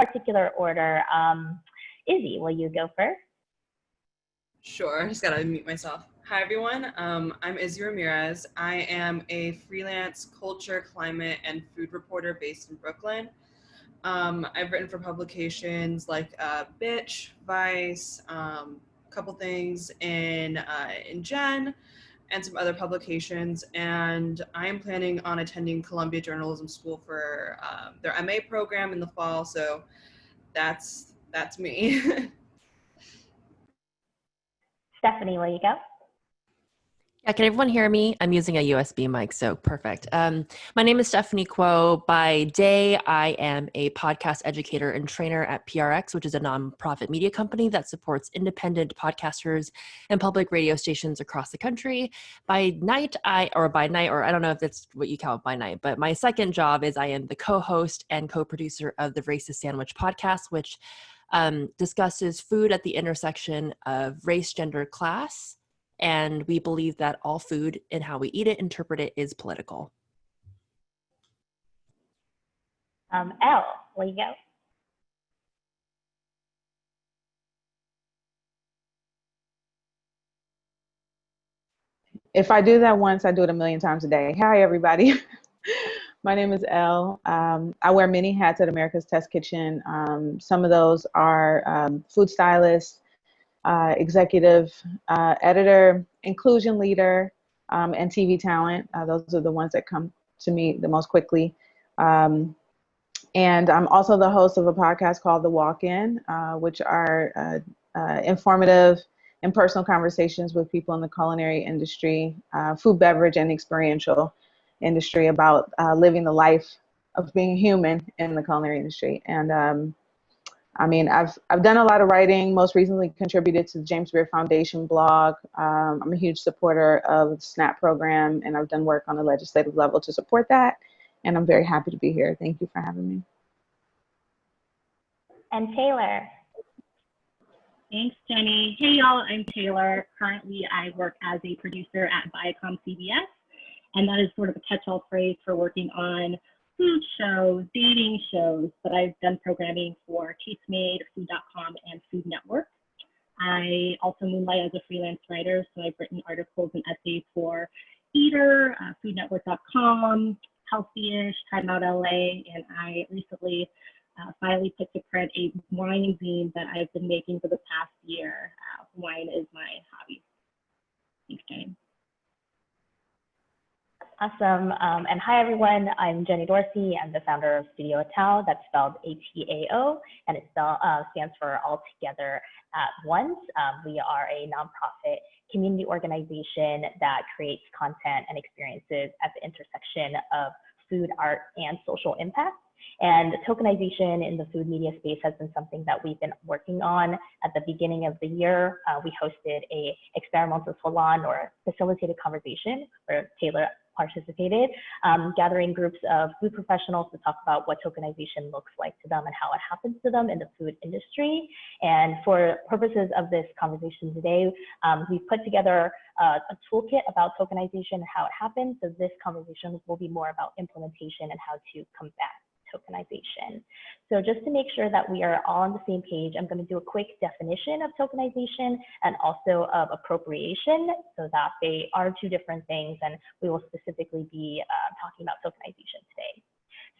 particular order. Izzie, will you go first? Sure, I just gotta unmute myself. Hi everyone, I'm Izzie Ramirez. I am a freelance culture, climate, and food reporter based in Brooklyn. I've written for publications like Bitch, Vice, a couple things in Gen, and some other publications. And I am planning on attending Columbia Journalism School for their MA program in the fall. So that's me. Stephanie, will you go? Yeah, can everyone hear me? I'm using a USB mic, so perfect. My name is Stephanie Kuo. By day, I am a podcast educator and trainer at PRX, which is a nonprofit media company that supports independent podcasters and public radio stations across the country. By night, I don't know if that's what you count by night, but my second job is I am the co-host and co-producer of the Racist Sandwich podcast, which discusses food at the intersection of race, gender, class. And we believe that all food and how we eat it, interpret it, is political. Elle, will you go? If I do that once, I do it a million times a day. Hi, everybody. My name is Elle. I wear many hats at America's Test Kitchen. Some of those are food stylist, executive editor, inclusion leader, and TV talent. Those are the ones that come to me the most quickly. And I'm also the host of a podcast called The Walk-In, which are informative and personal conversations with people in the culinary industry, food, beverage, and experiential industry about living the life of being human in the culinary industry. And I mean, I've done a lot of writing, most recently contributed to the James Beard Foundation blog. I'm a huge supporter of the SNAP program, and I've done work on the legislative level to support that. And I'm very happy to be here. Thank you for having me. And Taylor. Thanks, Jenny. Hey, y'all, I'm Taylor. Currently, I work as a producer at Viacom CBS, and that is sort of a catch-all phrase for working on food shows, dating shows, but I've done programming for Tastemade, Food.com, and Food Network. I also moonlight as a freelance writer, so I've written articles and essays for Eater, FoodNetwork.com, Healthyish, Time Out LA, and I recently finally put to print a wine zine that I've been making for the past year. Wine is my hobby. Thanks, Jenny. Awesome. And hi, everyone. I'm Jenny Dorsey. I'm the founder of Studio ATAO. That's spelled ATAO, and it stands for All Together at Once. We are a nonprofit community organization that creates content and experiences at the intersection of food, art, and social impact. And tokenization in the food media space has been something that we've been working on at the beginning of the year. We hosted a experimental salon or facilitated conversation where Taylor participated, gathering groups of food professionals to talk about what tokenization looks like to them and how it happens to them in the food industry. And for purposes of this conversation today, we've put together a toolkit about tokenization and how it happens. So this conversation will be more about implementation and how to combat tokenization. So just to make sure that we are all on the same page, I'm going to do a quick definition of tokenization and also of appropriation, so that they are two different things, and we will specifically be talking about tokenization today.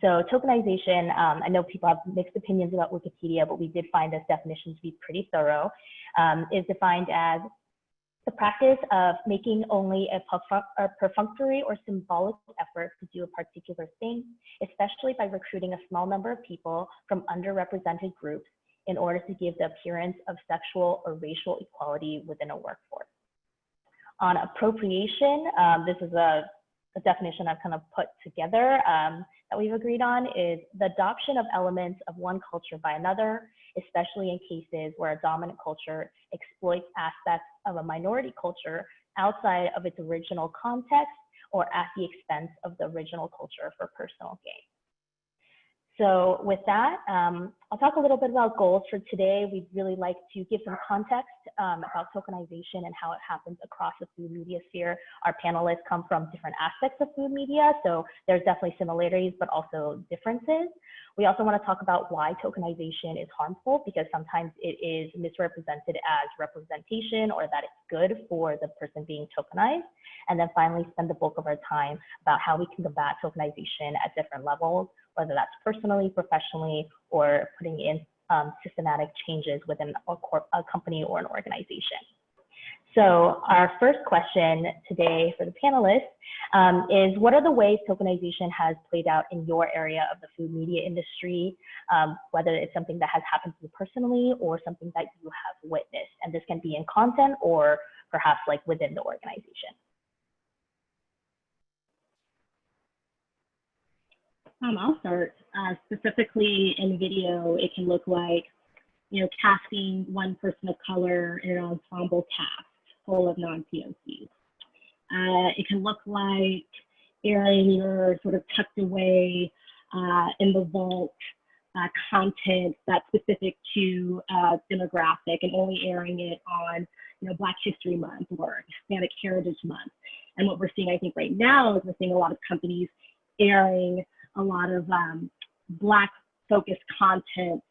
So tokenization, I know people have mixed opinions about Wikipedia, but we did find this definition to be pretty thorough, is defined as the practice of making only a perfunctory or symbolic effort to do a particular thing, especially by recruiting a small number of people from underrepresented groups in order to give the appearance of sexual or racial equality within a workforce. On appropriation, this is a definition I've kind of put together that we've agreed on, is the adoption of elements of one culture by another, especially in cases where a dominant culture exploits aspects of a minority culture outside of its original context or at the expense of the original culture for personal gain. So with that, I'll talk a little bit about goals for today. We'd really like to give some context about tokenization and how it happens across the food media sphere. Our panelists come from different aspects of food media, so there's definitely similarities, but also differences. We also want to talk about why tokenization is harmful, because sometimes it is misrepresented as representation or that it's good for the person being tokenized. And then finally, spend the bulk of our time about how we can combat tokenization at different levels, whether that's personally, professionally, or putting in systematic changes within a company or an organization. So our first question today for the panelists is, what are the ways tokenization has played out in your area of the food media industry, whether it's something that has happened to you personally or something that you have witnessed? And this can be in content or perhaps like within the organization. I'll start. Specifically in video, it can look like, casting one person of color in an ensemble cast full of non-POCs. It can look like airing your sort of tucked away in the vault content that's specific to demographic, and only airing it on Black History Month or Hispanic Heritage Month. And what we're seeing, I think, right now is we're seeing a lot of companies airing a lot of Black-focused content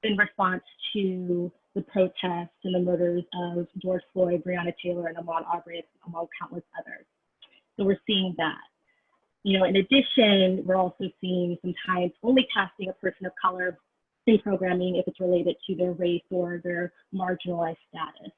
in response to the protests and the murders of George Floyd, Breonna Taylor, and Ahmaud Arbery, among countless others. So we're seeing that. In addition, we're also seeing sometimes only casting a person of color in programming if it's related to their race or their marginalized status.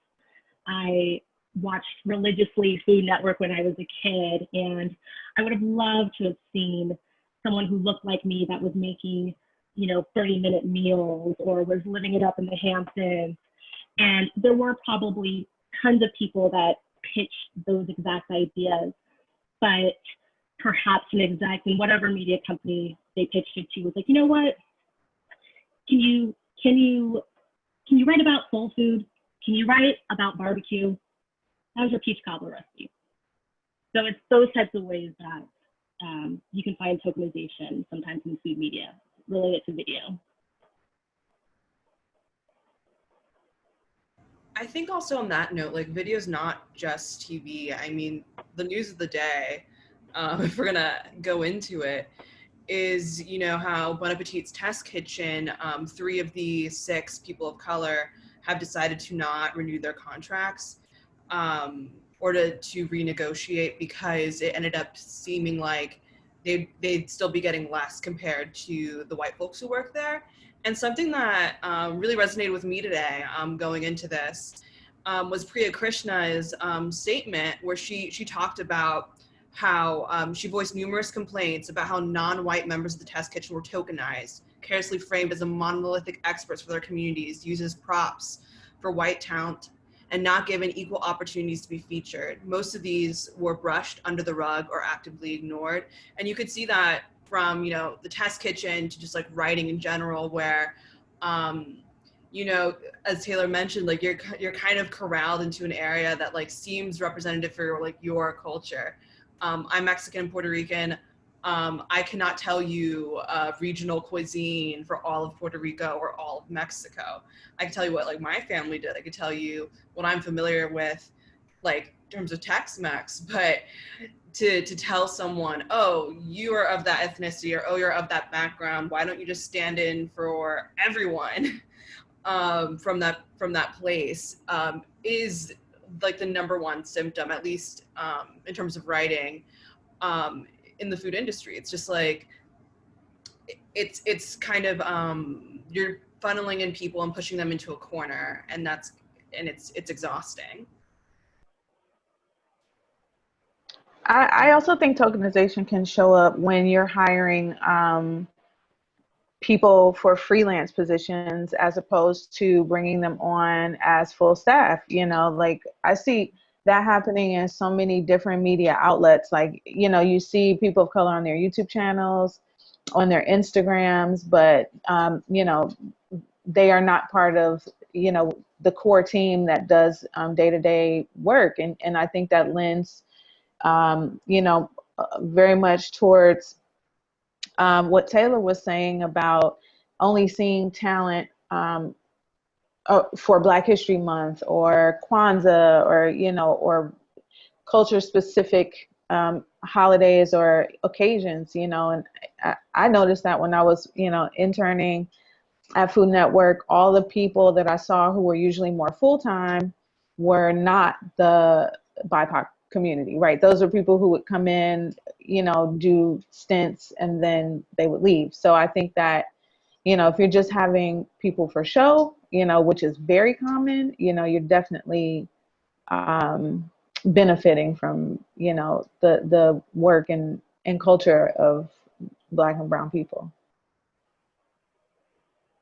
I watched religiously Food Network when I was a kid, and I would have loved to have seen someone who looked like me that was making 30-minute meals or was living it up in the Hamptons. And there were probably tons of people that pitched those exact ideas, but perhaps an exec in whatever media company they pitched it to was like, you know what, can you write about soul food? Can you write about barbecue? How's your peach cobbler recipe? So it's those types of ways that you can find tokenization sometimes in food media related to video. I think also on that note, like, video is not just TV. I mean, the news of the day, if we're gonna go into it, is, how Bon Appetit's test kitchen, 3 of the 6 people of color have decided to not renew their contracts or to renegotiate, because it ended up seeming like they'd still be getting less compared to the white folks who work there. And something that really resonated with me today going into this was Priya Krishna's statement, where she talked about how she voiced numerous complaints about how non-white members of the test kitchen were tokenized, carelessly framed as a monolithic experts for their communities, used as props for white talent, and not given equal opportunities to be featured. Most of these were brushed under the rug or actively ignored. And you could see that from, the test kitchen to just like writing in general, where, as Taylor mentioned, like you're kind of corralled into an area that like seems representative for like your culture. I'm Mexican and Puerto Rican. I cannot tell you regional cuisine for all of Puerto Rico or all of Mexico. I can tell you what like my family did. I could tell you what I'm familiar with, like in terms of Tex-Mex. But to tell someone, oh, you are of that ethnicity, or oh, you're of that background, why don't you just stand in for everyone from that place, is like the #1 symptom, at least in terms of writing. In the food industry, it's just like it's kind of you're funneling in people and pushing them into a corner, and it's exhausting. I also think tokenization can show up when you're hiring people for freelance positions as opposed to bringing them on as full staff. Like I see that happening in so many different media outlets. Like, you see people of color on their YouTube channels, on their Instagrams, but, they are not part of, the core team that does day-to-day work. And I think that lends, very much towards what Taylor was saying about only seeing talent for Black History Month or Kwanzaa, or, you know, or culture specific holidays or occasions, you know. And I noticed that when I was, you know, interning at Food Network, all the people that I saw who were usually more full-time were not the BIPOC community, right? Those are people who would come in, you know, do stints, and then they would leave. So I think that, you know, if you're just having people for show, you know, which is very common, you know, you're definitely benefiting from, you know, the work and culture of Black and brown people.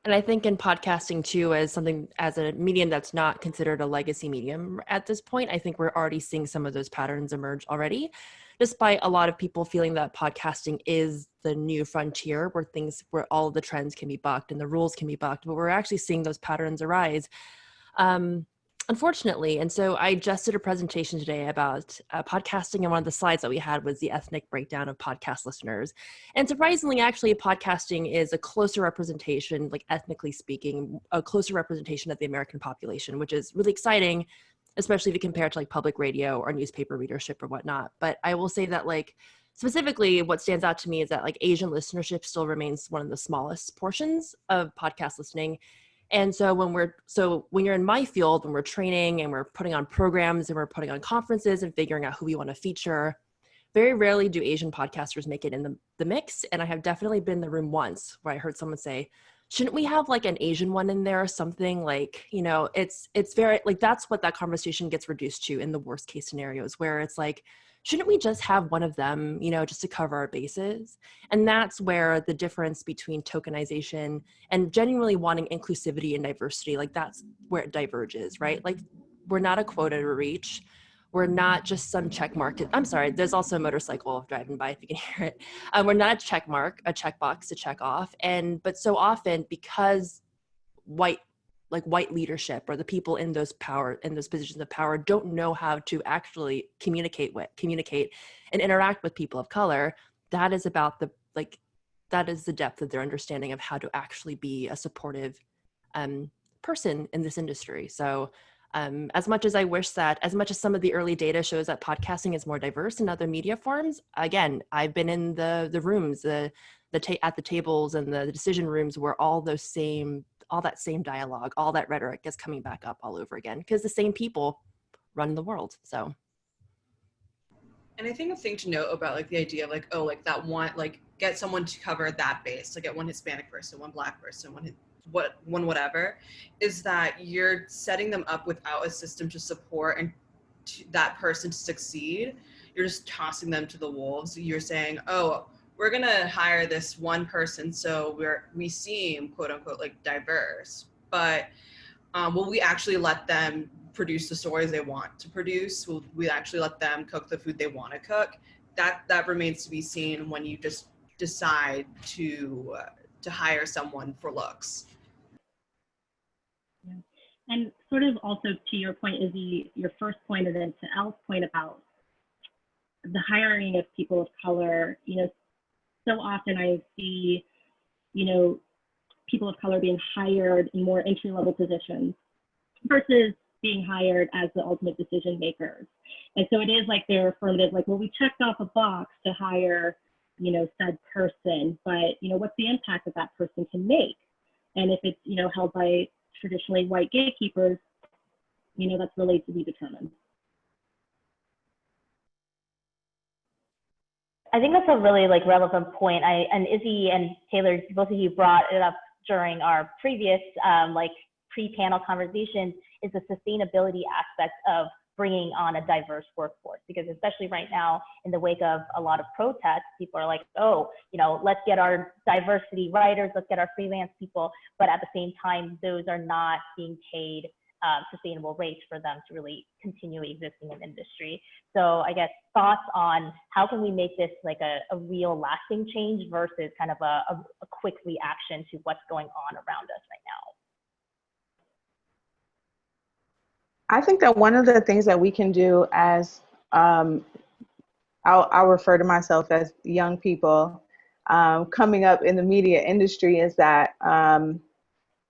And I think in podcasting too, as a medium that's not considered a legacy medium at this point, I think we're already seeing some of those patterns emerge already, despite a lot of people feeling that podcasting is the new frontier where all of the trends can be bucked and the rules can be bucked, but we're actually seeing those patterns arise. Unfortunately. And so I just did a presentation today about podcasting, and one of the slides that we had was the ethnic breakdown of podcast listeners. And surprisingly, actually, podcasting is a closer representation, like ethnically speaking, a closer representation of the American population, which is really exciting, especially if you compare it to like public radio or newspaper readership or whatnot. But I will say that, like, specifically what stands out to me is that like Asian listenership still remains one of the smallest portions of podcast listening. And so when you're in my field, when we're training and we're putting on programs and we're putting on conferences and figuring out who we want to feature, very rarely do Asian podcasters make it in the mix. And I have definitely been in the room once where I heard someone say, shouldn't we have like an Asian one in there or something? Like, you know, it's very like, that's what that conversation gets reduced to in the worst case scenarios, where it's like, shouldn't we just have one of them, you know, just to cover our bases? And that's where the difference between tokenization and genuinely wanting inclusivity and diversity, like that's where it diverges, right? Like we're not a quota to reach. We're not just some check mark. I'm sorry, there's also a motorcycle driving by if you can hear it. We're not a check mark, a checkbox to check off. But so often, because white leadership or the people in those positions of power don't know how to actually communicate and interact with people of color, that is about that is the depth of their understanding of how to actually be a supportive person in this industry. So as much as some of the early data shows that podcasting is more diverse than other media forms, again, I've been in the rooms, at the tables and the decision rooms where all that same dialogue, all that rhetoric is coming back up all over again, because the same people run the world. So. And I think a thing to note about like the idea of like, oh, like that one, like get someone to cover that base, like get one Hispanic person, one Black person, one whatever, is that you're setting them up without a system to support and that person to succeed. You're just tossing them to the wolves. You're saying, oh, we're gonna hire this one person, so we seem quote unquote like diverse, but will we actually let them produce the stories they want to produce? Will we actually let them cook the food they want to cook? That remains to be seen when you just decide to hire someone for looks. Yeah. And sort of also to your point, Izzie, your first point, and then to Elle's point about the hiring of people of color, you know, so often I see, you know, people of color being hired in more entry-level positions versus being hired as the ultimate decision makers. And so it is like they're affirmative, like, well, we checked off a box to hire, you know, said person, but, you know, what's the impact that that person can make? And if it's, you know, held by traditionally white gatekeepers, you know, that's really to be determined. I think that's a really like relevant point. And Izzie and Taylor, both of you brought it up during our previous like pre-panel conversations, is the sustainability aspect of bringing on a diverse workforce. Because especially right now, in the wake of a lot of protests, people are like, oh, you know, let's get our diversity writers, let's get our freelance people. But at the same time, those are not being paid sustainable rates for them to really continue existing in industry. So I guess thoughts on how can we make this like a real lasting change versus kind of a quick reaction to what's going on around us right now? I think that one of the things that we can do as, I'll refer to myself as young people coming up in the media industry, is that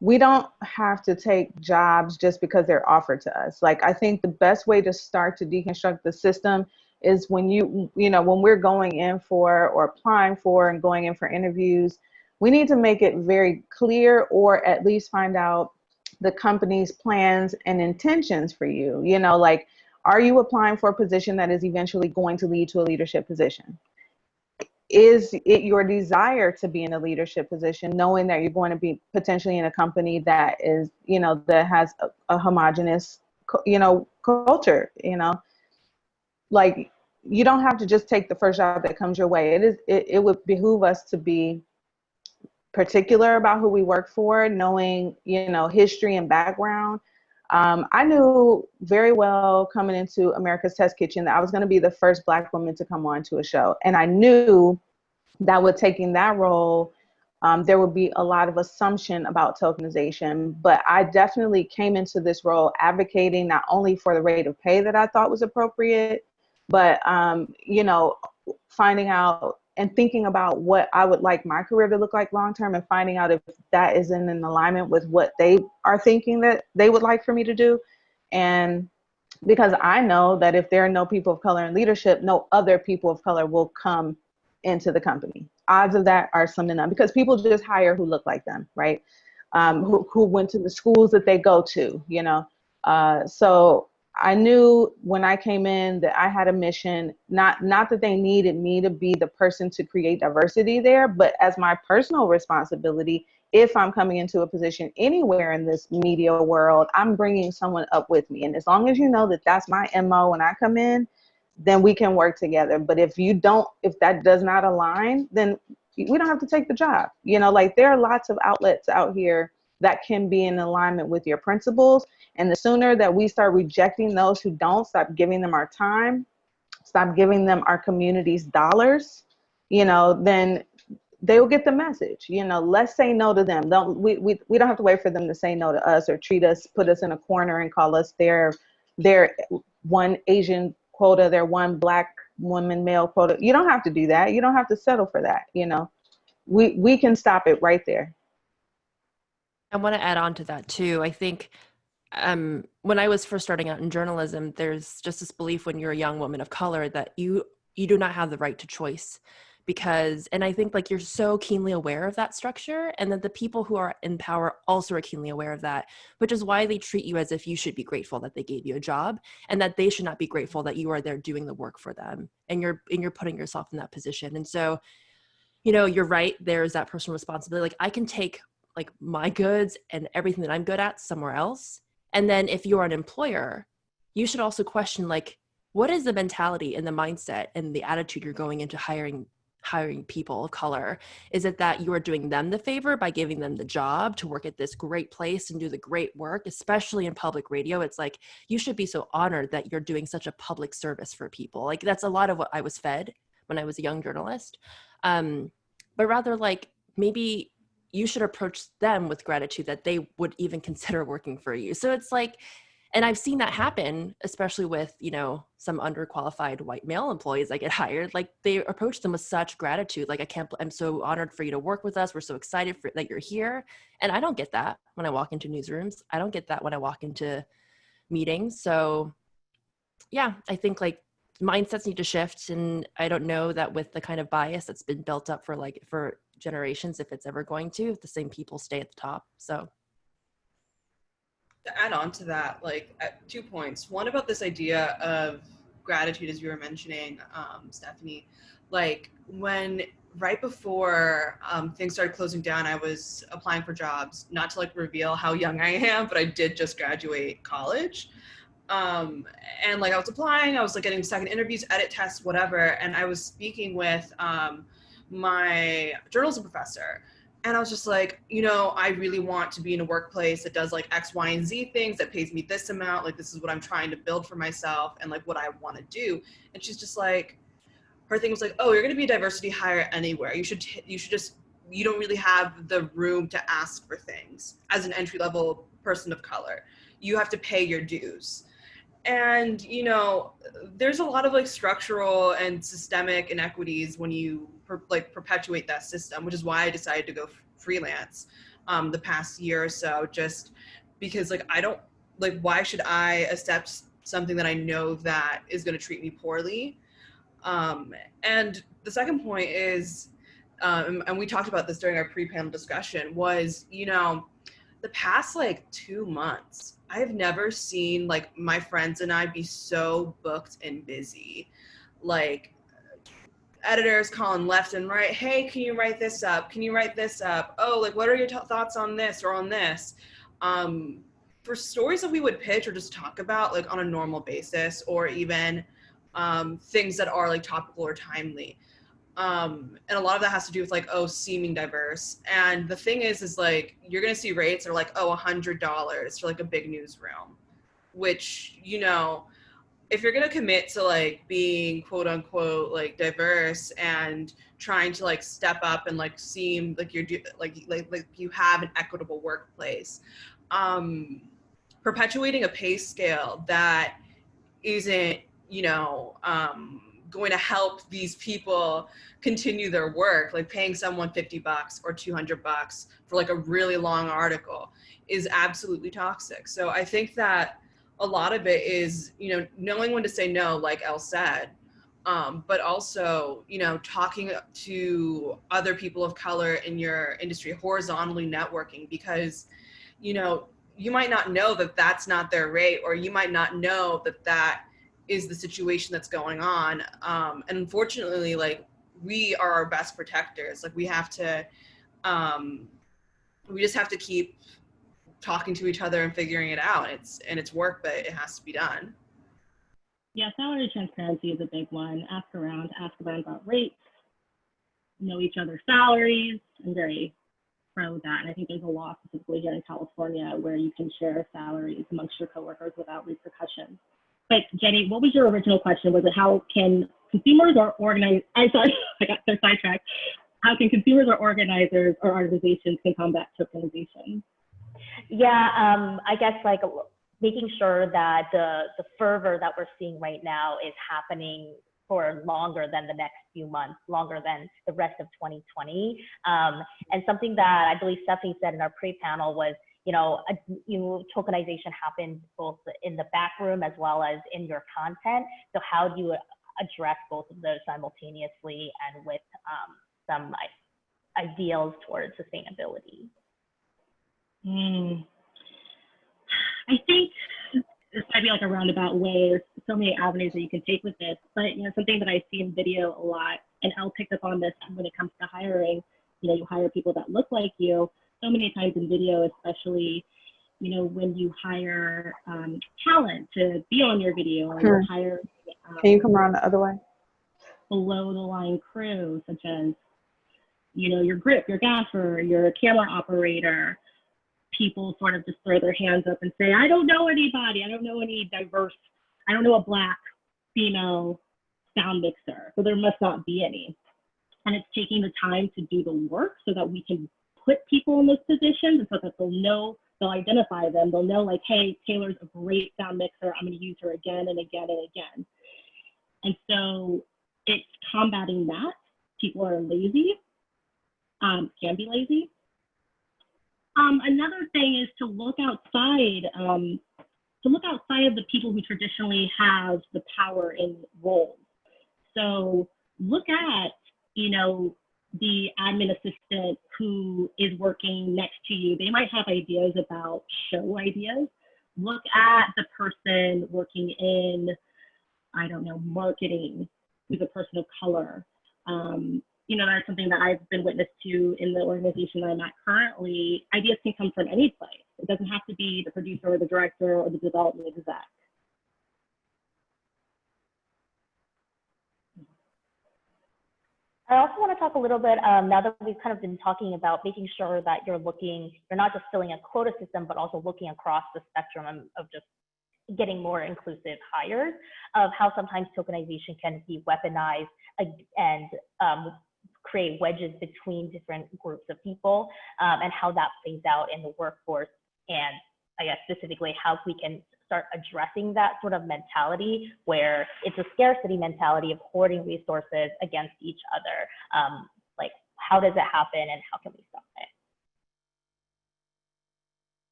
we don't have to take jobs just because they're offered to us. Like, I think the best way to start to deconstruct the system is when when we're going in for or applying for and going in for interviews, we need to make it very clear, or at least find out the company's plans and intentions for you. Like, are you applying for a position that is eventually going to lead to a leadership position? Is it your desire to be in a leadership position, knowing that you're going to be potentially in a company that is, that has a homogenous, culture, like, you don't have to just take the first job that comes your way. It would behoove us to be particular about who we work for, knowing, history and background. I knew very well coming into America's Test Kitchen that I was going to be the first Black woman to come on to a show. And I knew that with taking that role, there would be a lot of assumption about tokenization. But I definitely came into this role advocating not only for the rate of pay that I thought was appropriate, but, finding out and thinking about what I would like my career to look like long term, and finding out if that is in alignment with what they are thinking that they would like for me to do. And because I know that if there are no people of color in leadership, no other people of color will come into the company. Odds of that are slim to none, because people just hire who look like them, right? Who went to the schools that they go to, So I knew when I came in that I had a mission, not that they needed me to be the person to create diversity there, but as my personal responsibility, if I'm coming into a position anywhere in this media world, I'm bringing someone up with me. And as long as you know that that's my MO when I come in, then we can work together. But if that does not align, then we don't have to take the job. Like, there are lots of outlets out here that can be in alignment with your principles. And the sooner that we start rejecting those who don't, stop giving them our time, stop giving them our community's dollars, then they will get the message. Let's say no to them. We don't have to wait for them to say no to us or put us in a corner and call us their one Asian quota, their one Black woman male quota. You don't have to do that. You don't have to settle for that. We can stop it right there. I want to add on to that too. I think when I was first starting out in journalism, there's just this belief when you're a young woman of color that you do not have the right to choice, and I think, like, you're so keenly aware of that structure, and that the people who are in power also are keenly aware of that, which is why they treat you as if you should be grateful that they gave you a job, and that they should not be grateful that you are there doing the work for them, and you're putting yourself in that position. And so, you're right, there's that personal responsibility. Like, I can take, like, my goods and everything that I'm good at somewhere else. And then if you're an employer, you should also question, like, what is the mentality and the mindset and the attitude you're going into hiring people of color? Is it that you are doing them the favor by giving them the job to work at this great place and do the great work, especially in public radio? It's like, you should be so honored that you're doing such a public service for people. Like, that's a lot of what I was fed when I was a young journalist. But rather, like, maybe you should approach them with gratitude that they would even consider working for you. So it's like, and I've seen that happen, especially with, some underqualified white male employees that get hired. Like, they approach them with such gratitude. Like, I'm so honored for you to work with us. We're so excited that you're here. And I don't get that when I walk into newsrooms. I don't get that when I walk into meetings. So yeah, I think, like, mindsets need to shift. And I don't know that with the kind of bias that's been built up for generations, if it's ever going to, if the same people stay at the top. So to add on to that, like, 2 points. One, about this idea of gratitude, as you were mentioning, Stephanie, like, when right before things started closing down, I was applying for jobs, not to, like, reveal how young I am, but I did just graduate college. And, like, I was applying, I was, like, getting second interviews, edit tests, whatever. And I was speaking with my journalism professor. And I was just like, I really want to be in a workplace that does, like, X, Y, and Z things, that pays me this amount. Like, this is what I'm trying to build for myself and, like, what I want to do. And she's just like, her thing was like, oh, you're going to be a diversity hire anywhere. You should just, you don't really have the room to ask for things as an entry-level person of color. You have to pay your dues. And, there's a lot of, like, structural and systemic inequities when you perpetuate that system, which is why I decided to go freelance. the past year or so, just because like I don't like, why should I accept something that I know that is going to treat me poorly? And the second point is, and we talked about this during our pre-panel discussion, was, you know, the past like 2 months, I have never seen like my friends and I be so booked and busy. Like, editors calling left and right, hey, can you write this up? Can you write this up? Oh, like, what are your thoughts on this or on this? For stories that we would pitch or just talk about like on a normal basis, or even things that are like topical or timely. And a lot of that has to do with like, oh, seeming diverse. And the thing is like, you're going to see rates that are like, oh, $100 for like a big newsroom, which, you know, if you're going to commit to like being quote unquote like diverse and trying to like step up and like seem like you're like you have an equitable workplace, perpetuating a pay scale that isn't, you know, going to help these people continue their work, like paying someone $50 or $200 for like a really long article, is absolutely toxic. So I think that a lot of it is, you know, knowing when to say no, like Elle said, but also, you know, talking to other people of color in your industry, horizontally networking, because, you know, you might not know that that's not their rate, or you might not know that that is the situation that's going on. And unfortunately, like, we are our best protectors. Like, we have to, we just have to keep talking to each other and figuring it out. It's work, but it has to be done. Yeah, salary transparency is a big one. Ask around about rates, know each other's salaries. I'm very pro that. And I think there's a law specifically here in California where you can share salaries amongst your coworkers without repercussions. But Jenny, what was your original question? Was it how can consumers or organize? I'm sorry, I got so sidetracked. How can consumers or organizers or organizations can combat tokenization? Yeah, I guess like making sure that the fervor that we're seeing right now is happening for longer than the next few months, longer than the rest of 2020. And something that I believe Stephanie said in our pre-panel was, you know, tokenization happens both in the back room as well as in your content. So how do you address both of those simultaneously and with some ideals towards sustainability? I think this might be like a roundabout way. There's so many avenues that you can take with this, but you know, something that I see in video a lot, and Elle picked up on this when it comes to hiring. You know, you hire people that look like you. So many times in video, especially, you know, when you hire talent to be on your video, or you hire can you come around the other way? Below the line crew, such as, you know, your grip, your gaffer, your camera operator. People sort of just throw their hands up and say, I don't know anybody. I don't know any diverse, I don't know a Black female sound mixer. So there must not be any. And it's taking the time to do the work so that we can put people in those positions, and so that they'll know, they'll identify them. They'll know like, hey, Taylor's a great sound mixer. I'm going to use her again and again and again. And so it's combating that. People are lazy, can be lazy. Another thing is to look outside of the people who traditionally have the power in roles. So look at, you know, the admin assistant who is working next to you. They might have ideas about show ideas. Look at the person working in, I don't know, marketing, who's a person of color. You know, that's something that I've been witness to in the organization that I'm at currently. Ideas can come from any place. It doesn't have to be the producer or the director or the development exec. I also want to talk a little bit, now that we've kind of been talking about making sure that you're not just filling a quota system, but also looking across the spectrum of just getting more inclusive hires, of how sometimes tokenization can be weaponized and create wedges between different groups of people, and how that plays out in the workforce. And I guess specifically how we can start addressing that sort of mentality where it's a scarcity mentality of hoarding resources against each other. Like, how does it happen and how can we stop it?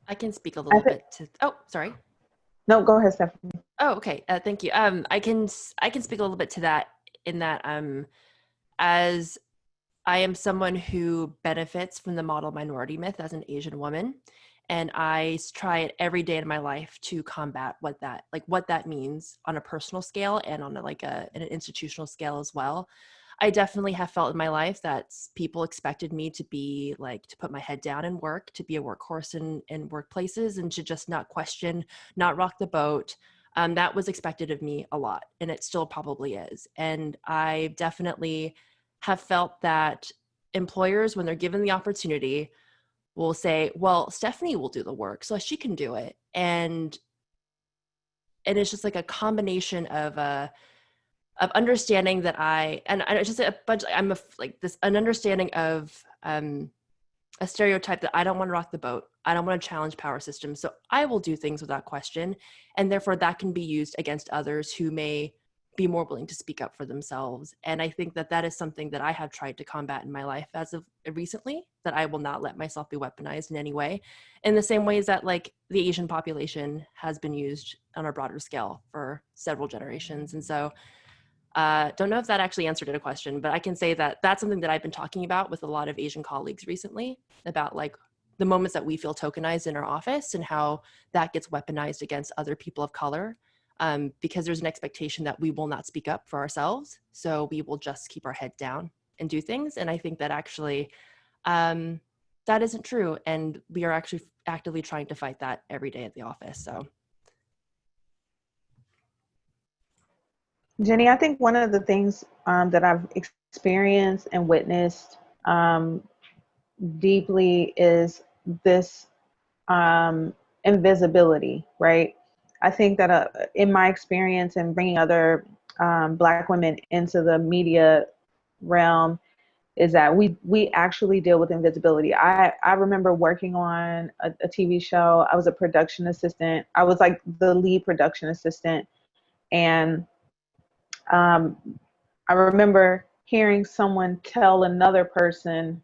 I can speak a little bit to, oh, sorry. No, go ahead, Stephanie. Oh, okay. Thank you. I can speak a little bit to that in that as I am someone who benefits from the model minority myth as an Asian woman, and I try it every day in my life to combat what that means on a personal scale and on an institutional scale as well. I definitely have felt in my life that people expected me to be to put my head down and work, to be a workhorse in workplaces, and to just not question, not rock the boat. That was expected of me a lot, and it still probably is. And I definitely have felt that employers, when they're given the opportunity, will say, well, Stephanie will do the work, so she can do it. And it's just like a combination of understanding that it's just a bunch, an understanding of a stereotype that I don't want to rock the boat. I don't want to challenge power systems. So I will do things without question. And therefore that can be used against others who may be more willing to speak up for themselves. And I think that is something that I have tried to combat in my life as of recently, that I will not let myself be weaponized in any way, in the same ways that the Asian population has been used on a broader scale for several generations. And so don't know if that actually answered a question, but I can say that that's something that I've been talking about with a lot of Asian colleagues recently, about the moments that we feel tokenized in our office and how that gets weaponized against other people of color, because there's an expectation that we will not speak up for ourselves. So we will just keep our head down and do things. And I think that actually that isn't true. And we are actually actively trying to fight that every day at the office. So. Jenny, I think one of the things that I've experienced and witnessed deeply is this invisibility, right? I think that in my experience and bringing other Black women into the media realm is that we actually deal with invisibility. I remember working on a TV show. I was a production assistant. I was like the lead production assistant. And I remember hearing someone tell another person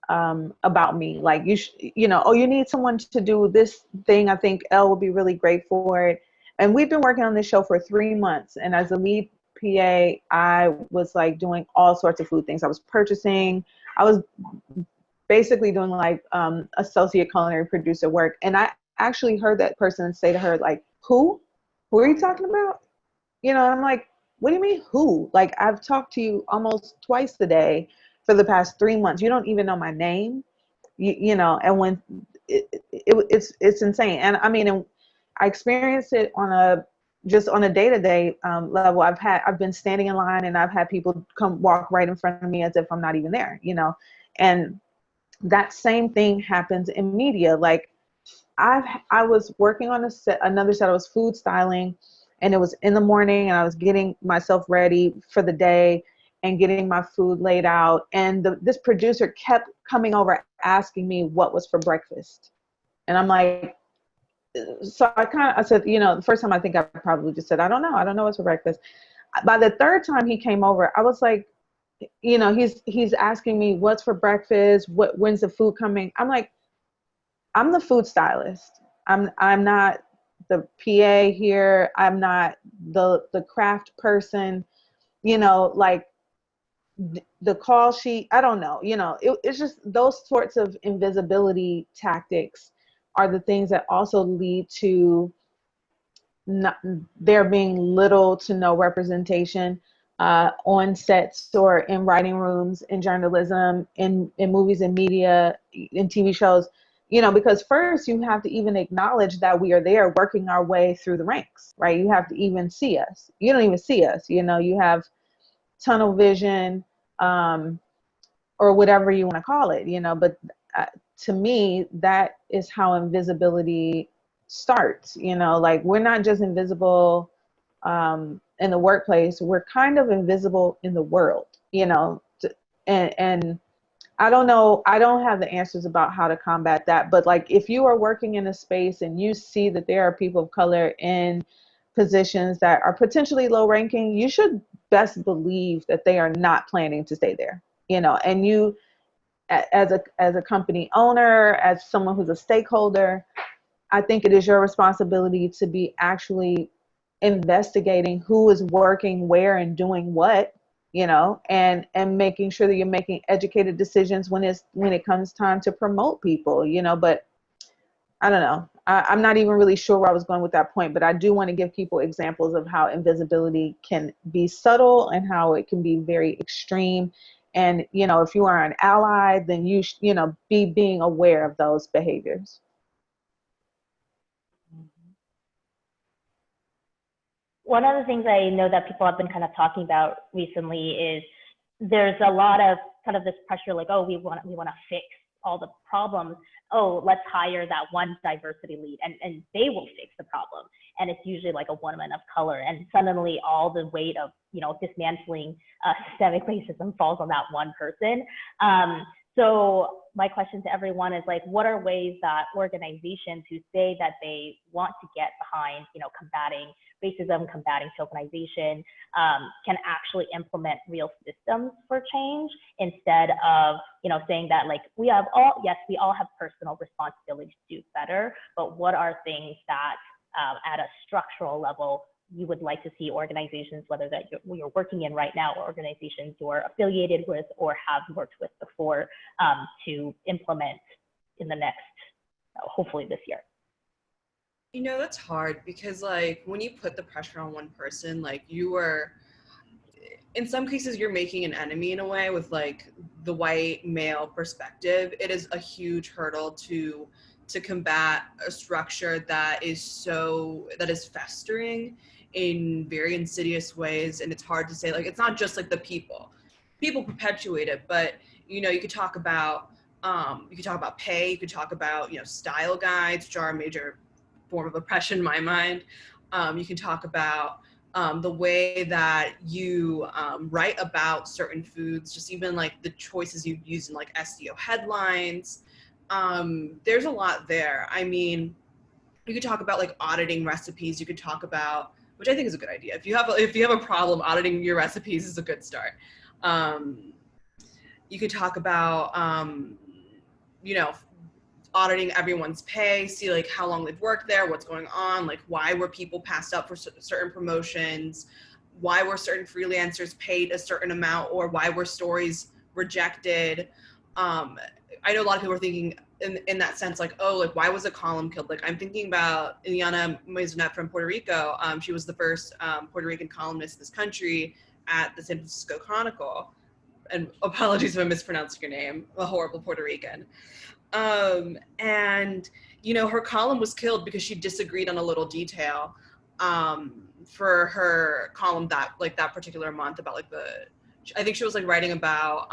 about me, like oh, you need someone to do this thing. I think Elle will be really great for it. And we've been working on this show for 3 months. And as a lead PA, I was doing all sorts of food things. I was purchasing. I was basically doing associate culinary producer work. And I actually heard that person say to her, who are you talking about? And I'm like, what do you mean who? I've talked to you almost twice a day for the past 3 months. You don't even know my name, and when it's insane. And I mean, and I experienced it on a day-to-day level. I've been standing in line and I've had people come walk right in front of me as if I'm not even there, and that same thing happens in media. I was working on another set. I was food styling, and it was in the morning, and I was getting myself ready for the day and getting my food laid out. And this producer kept coming over asking me what was for breakfast. And I'm like, so I said, the first time I think I probably just said, I don't know what's for breakfast. By the third time he came over, I was like, he's asking me what's for breakfast, when's the food coming? I'm like, I'm the food stylist. I'm not the PA here. I'm not the craft person, the call sheet. I don't know, it's just those sorts of invisibility tactics are the things that also lead to there being little to no representation on sets or in writing rooms, in journalism, in movies and media, in TV shows. Because first you have to even acknowledge that we are there working our way through the ranks, right? You have to even see us. You don't even see us, you have tunnel vision, or whatever you want to call it, but to me, that is how invisibility starts, we're not just invisible in the workplace, we're kind of invisible in the world, and I don't know. I don't have the answers about how to combat that. But if you are working in a space and you see that there are people of color in positions that are potentially low ranking, you should best believe that they are not planning to stay there, and as a company owner, as someone who's a stakeholder, I think it is your responsibility to be actually investigating who is working where and doing what, and making sure that you're making educated decisions when it comes time to promote people, but I don't know. I'm not even really sure where I was going with that point, but I do want to give people examples of how invisibility can be subtle and how it can be very extreme. And, if you are an ally, then you be being aware of those behaviors. One of the things I know that people have been kind of talking about recently is there's a lot of kind of this pressure, like, oh, we want to fix all the problems. Oh, let's hire that one diversity lead and they will fix the problem. And it's usually like a woman of color. And suddenly all the weight of, dismantling systemic racism falls on that one person. So my question to everyone is like, what are ways that organizations who say that they want to get behind, combating racism, combating tokenization, can actually implement real systems for change instead of, saying that like we all have personal responsibility to do better, but what are things that at a structural level you would like to see organizations, whether that you're working in right now or organizations you're affiliated with or have worked with before, to implement in the next, hopefully this year? That's hard because like when you put the pressure on one person, like in some cases you're making an enemy in a way with like the white male perspective. It is a huge hurdle to combat a structure that is festering in very insidious ways. And it's hard to say, like, it's not just like the people perpetuate it, but you could talk about pay, you could talk about style guides, which are a major form of oppression in my mind. You can talk about the way that you write about certain foods, just even like the choices you use in like SEO headlines. There's a lot there. I mean, you could talk about like auditing recipes. You could talk about, which I think is a good idea. If you have a problem, auditing your recipes is a good start. You could talk about, auditing everyone's pay, see like how long they've worked there, what's going on, like why were people passed up for certain promotions, why were certain freelancers paid a certain amount, or why were stories rejected. I know a lot of people are thinking in that sense, like, oh, like why was a column killed? Like I'm thinking about Ileana Maisonet from Puerto Rico. She was the first Puerto Rican columnist in this country at the San Francisco Chronicle. And apologies if I'm mispronouncing your name, a horrible Puerto Rican. And her column was killed because she disagreed on a little detail for her column that particular month about like I think she was like writing about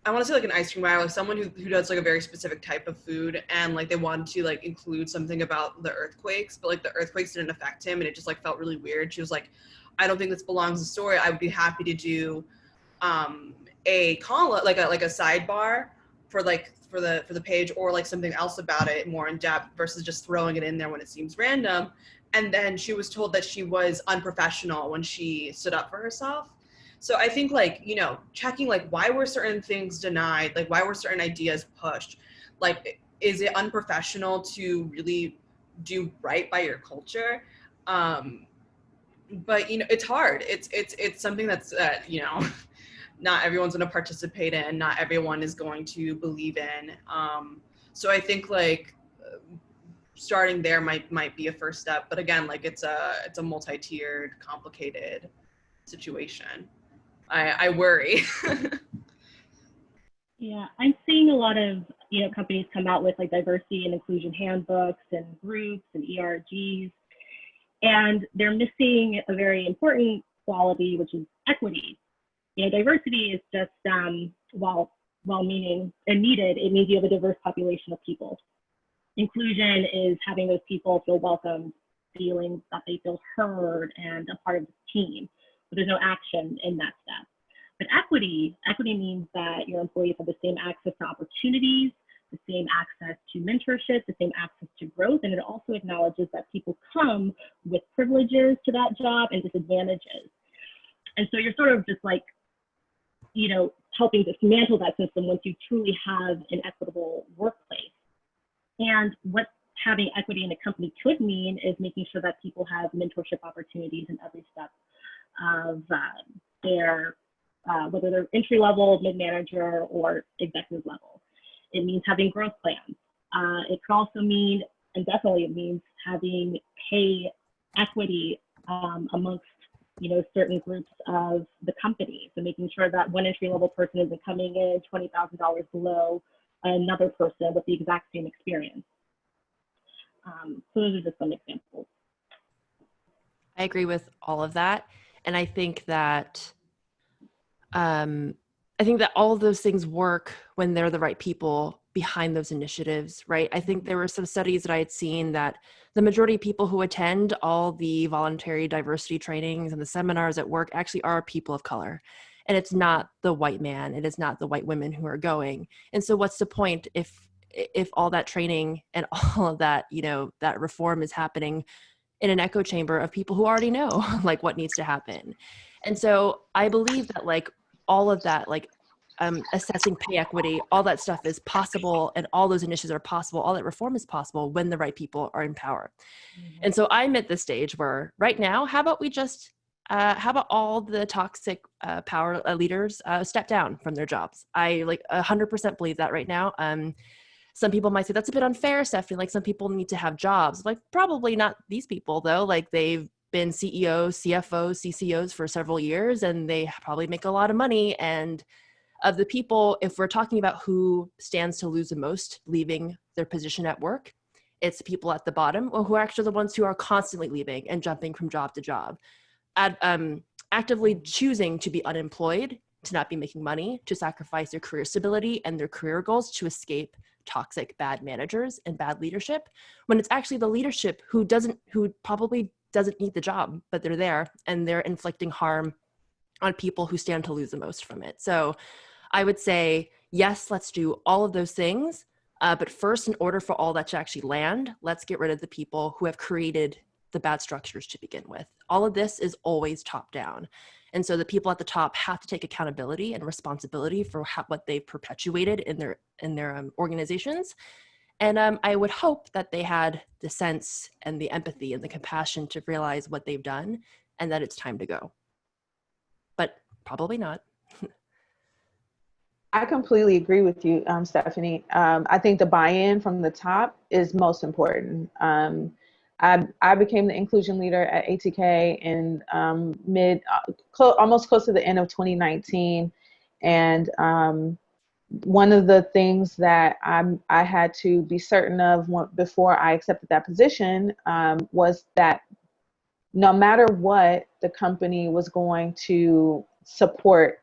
I want to say like an ice cream buyer, like someone who does like a very specific type of food, and like they wanted to like include something about the earthquakes, but like the earthquakes didn't affect him, and it just like felt really weird. She was like, I don't think this belongs in the story. I would be happy to do a column, like a sidebar for the page, or like something else about it more in depth versus just throwing it in there when it seems random. And then she was told that she was unprofessional when she stood up for herself. So I think like, checking like why were certain things denied? Like why were certain ideas pushed? Like, is it unprofessional to really do right by your culture? But it's hard. It's something that's not everyone's going to participate in, not everyone is going to believe in. So I think like starting there might be a first step, but again, like it's a multi-tiered, complicated situation. I worry. Yeah, I'm seeing a lot of companies come out with like diversity and inclusion handbooks and groups and ERGs, and they're missing a very important quality, which is equity. Diversity is just while meaning and needed, it means you have a diverse population of people. Inclusion is having those people feel welcome, feeling that they feel heard and a part of the team, but there's no action in that step. But equity means that your employees have the same access to opportunities, the same access to mentorship, the same access to growth, and it also acknowledges that people come with privileges to that job and disadvantages. And so you're sort of just like, helping dismantle that system once you truly have an equitable workplace. And what having equity in a company could mean is making sure that people have mentorship opportunities in every step of their, whether they're entry level, mid-manager, or executive level. It means having growth plans. It could also mean, and definitely it means, having pay equity amongst certain groups of the company. So making sure that one entry level person isn't coming in $20,000 below another person with the exact same experience. So those are just some examples. I agree with all of that. And I think that all of those things work when they're the right people behind those initiatives, right? I think there were some studies that I had seen that the majority of people who attend all the voluntary diversity trainings and the seminars at work actually are people of color. And it's not the white man, it is not the white women who are going. And so what's the point if all that training and all of that, that reform is happening in an echo chamber of people who already know like what needs to happen? And so I believe that like all of that, like assessing pay equity, all that stuff is possible, and all those initiatives are possible, all that reform is possible when the right people are in power. Mm-hmm. And so I'm at this stage where right now, how about all the toxic power leaders step down from their jobs? I 100% believe that right now. Some people might say that's a bit unfair, Stephanie. Like some people need to have jobs. Like probably not these people though. Like they've been CEOs, CFOs, CCOs for several years, and they probably make a lot of money. And of the people, if we're talking about who stands to lose the most leaving their position at work, it's the people at the bottom, who are actually the ones who are constantly leaving and jumping from job to job, actively choosing to be unemployed, to not be making money, to sacrifice their career stability and their career goals to escape toxic bad managers and bad leadership, when it's actually the leadership who probably doesn't need the job, but they're there and they're inflicting harm on people who stand to lose the most from it. So I would say, yes, let's do all of those things. But first, in order for all that to actually land, let's get rid of the people who have created the bad structures to begin with. All of this is always top down. And so the people at the top have to take accountability and responsibility for what they've perpetuated in their organizations. And I would hope that they had the sense and the empathy and the compassion to realize what they've done and that it's time to go. But probably not. I completely agree with you, Stephanie. I think the buy-in from the top is most important. I became the inclusion leader at ATK in almost close to the end of 2019. And one of the things that I had to be certain of before I accepted that position was that no matter what, the company was going to support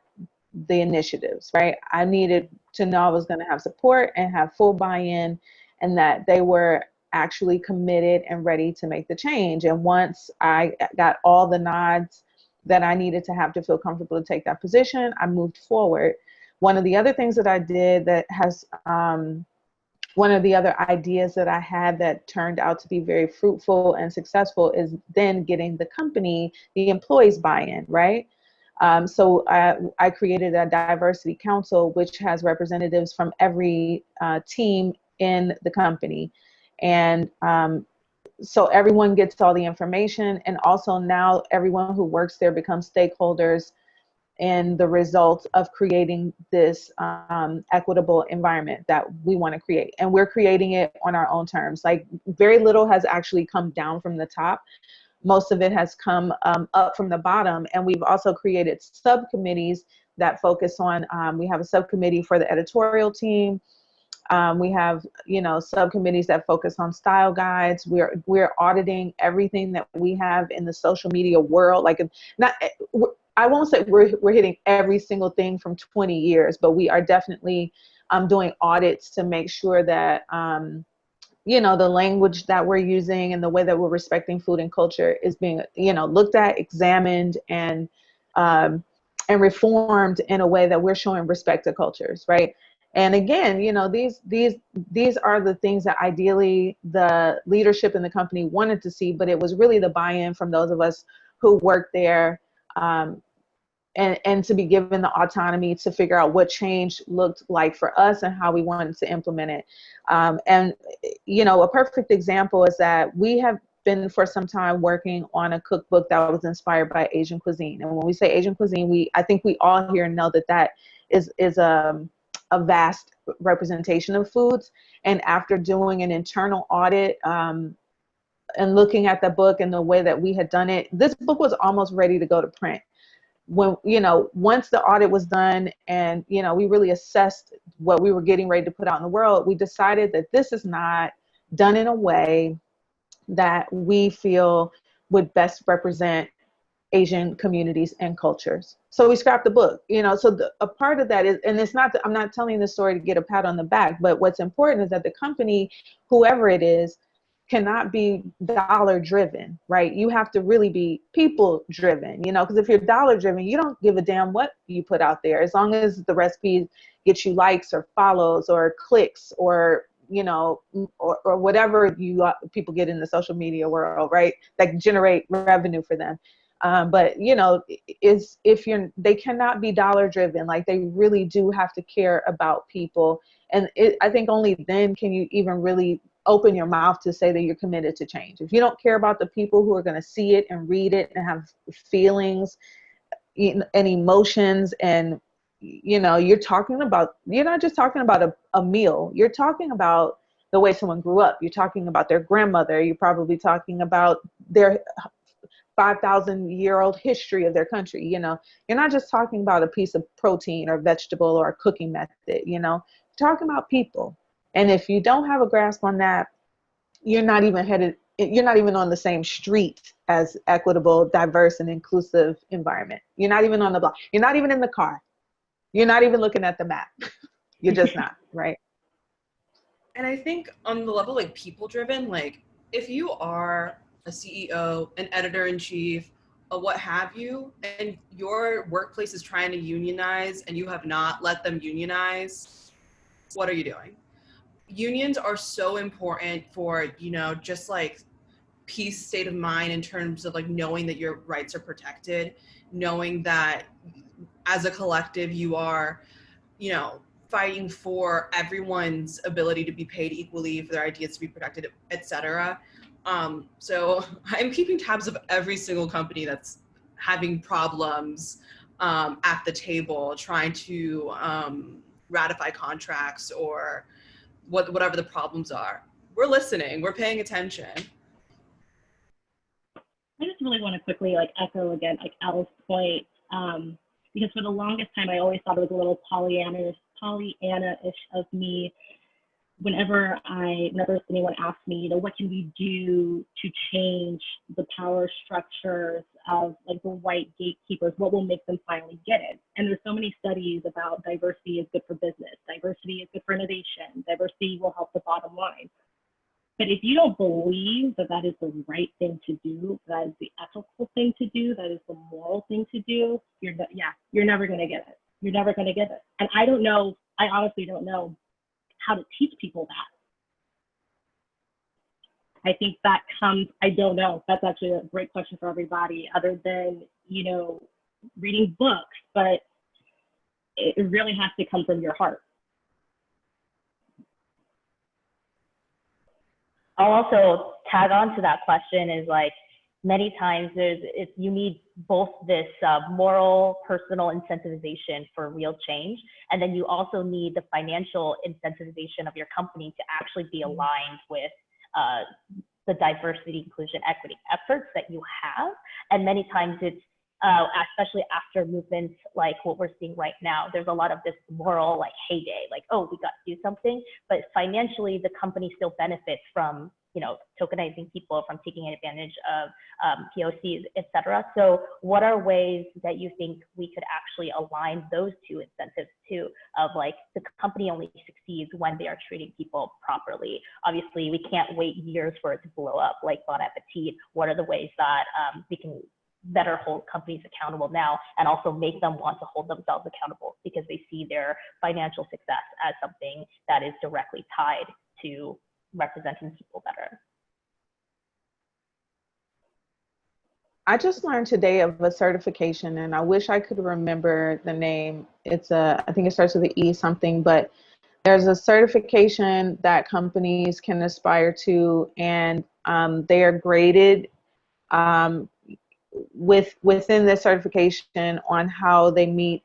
the initiatives, right? I needed to know I was going to have support and have full buy-in, and that they were actually committed and ready to make the change. And once I got all the nods that I needed to have to feel comfortable to take that position, I moved forward. One of the other things that I did that has, one of the other ideas that I had that turned out to be very fruitful and successful is then getting the company, the employees buy-in, right? So I created a diversity council, which has representatives from every team in the company. And so everyone gets all the information. And also now everyone who works there becomes stakeholders in the results of creating this equitable environment that we want to create. And we're creating it on our own terms. Like very little has actually come down from the top. Most of it has come up from the bottom. And we've also created subcommittees that focus on, we have a subcommittee for the editorial team. We have, subcommittees that focus on style guides. We're auditing everything that we have in the social media world. I won't say we're hitting every single thing from 20 years, but we are definitely doing audits to make sure that, the language that we're using and the way that we're respecting food and culture is being, looked at, examined, and reformed in a way that we're showing respect to cultures, right? And again, these are the things that ideally the leadership in the company wanted to see, but it was really the buy-in from those of us who worked there and to be given the autonomy to figure out what change looked like for us and how we wanted to implement it. And, you know, a perfect example is that we have been for some time working on a cookbook that was inspired by Asian cuisine. And when we say Asian cuisine, I think we all here know that that is a vast representation of foods. And after doing an internal audit, and looking at the book and the way that we had done it, this book was almost ready to go to print. When, you know, once the audit was done and, you know, we really assessed what we were getting ready to put out in the world, we decided that this is not done in a way that we feel would best represent Asian communities and cultures. So we scrapped the book, you know. So a part of that is, and it's not, I'm not telling this story to get a pat on the back, but what's important is that the company, whoever it is, cannot be dollar driven, right? You have to really be people driven, you know, because if you're dollar driven, you don't give a damn what you put out there, as long as the recipe gets you likes or follows or clicks or, you know, or whatever people get in the social media world, right? That generate revenue for them. But, you know, they cannot be dollar driven. Like, they really do have to care about people. And I think only then can you even really open your mouth to say that you're committed to change. If you don't care about the people who are going to see it and read it and have feelings and emotions, and, you know, you're not just talking about a meal, you're talking about the way someone grew up. You're talking about their grandmother. You're probably talking about their 5,000-year-old history of their country. You know, you're not just talking about a piece of protein or vegetable or a cooking method, you know, you're talking about people. And if you don't have a grasp on that, you're not even on the same street as equitable, diverse, and inclusive environment. You're not even on the block. You're not even in the car. You're not even looking at the map. You're just not, right? And I think on the level, like, people driven, like, if you are a CEO, an editor-in-chief, or what have you, and your workplace is trying to unionize and you have not let them unionize, what are you doing? Unions are so important for, you know, just like peace, state of mind, in terms of like knowing that your rights are protected, knowing that as a collective you are, you know, fighting for everyone's ability to be paid equally, for their ideas to be protected, etc. So I'm keeping tabs of every single company that's having problems at the table, trying to ratify contracts or whatever the problems are. We're listening, we're paying attention. I just really want to quickly like echo again like Elle's point, because for the longest time I always thought it was a little Pollyanna-ish of me whenever anyone asked me, you know, what can we do to change the power structures of like the white gatekeepers? What will make them finally get it? And there's so many studies about diversity is good for business, diversity is good for innovation, diversity will help the bottom line. But if you don't believe that that is the right thing to do, that is the ethical thing to do, that is the moral thing to do, you're never going to get it. You're never going to get it. And I honestly don't know how to teach people that. I think that comes, I don't know. That's actually a great question for everybody, other than, you know, reading books, but it really has to come from your heart. I'll also tag on to that question is like, many times you need both this moral, personal incentivization for real change, and then you also need the financial incentivization of your company to actually be aligned with the diversity, inclusion, equity efforts that you have. And many times it's, especially after movements like what we're seeing right now, there's a lot of this moral like heyday, like, oh, we got to do something, but financially the company still benefits from, you know, tokenizing people, from taking advantage of POCs, etc. So what are ways that you think we could actually align those two incentives too, of like the company only succeeds when they are treating people properly? Obviously, we can't wait years for it to blow up like Bon Appetit. What are the ways that we can better hold companies accountable now, and also make them want to hold themselves accountable because they see their financial success as something that is directly tied to representing people better? I just learned today of a certification, and I wish I could remember the name. I think it starts with an E something, but there's a certification that companies can aspire to, and they are graded um, within the certification on how they meet,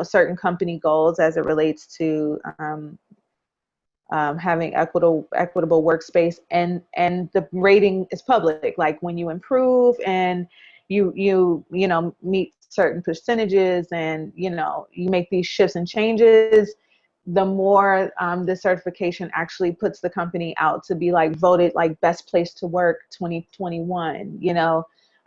certain company goals as it relates to having equitable workspace, and the rating is public. Like when you improve and you meet certain percentages, and you make these shifts and changes, the more the certification actually puts the company out to be like voted like best place to work 2021.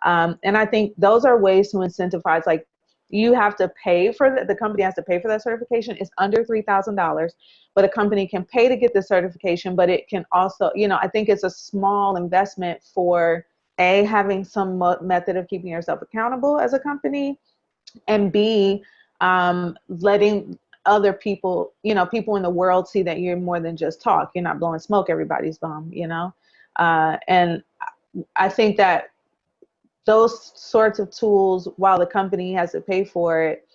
And I think those are ways to incentivize. Like, you have to pay for the company has to pay for that certification. It's under $3,000, but a company can pay to get the certification. But it can also, I think it's a small investment for having some method of keeping yourself accountable as a company, and B, letting other people, people in the world see that you're more than just talk. You're not blowing smoke everybody's bum, and I think that those sorts of tools, while the company has to pay for it,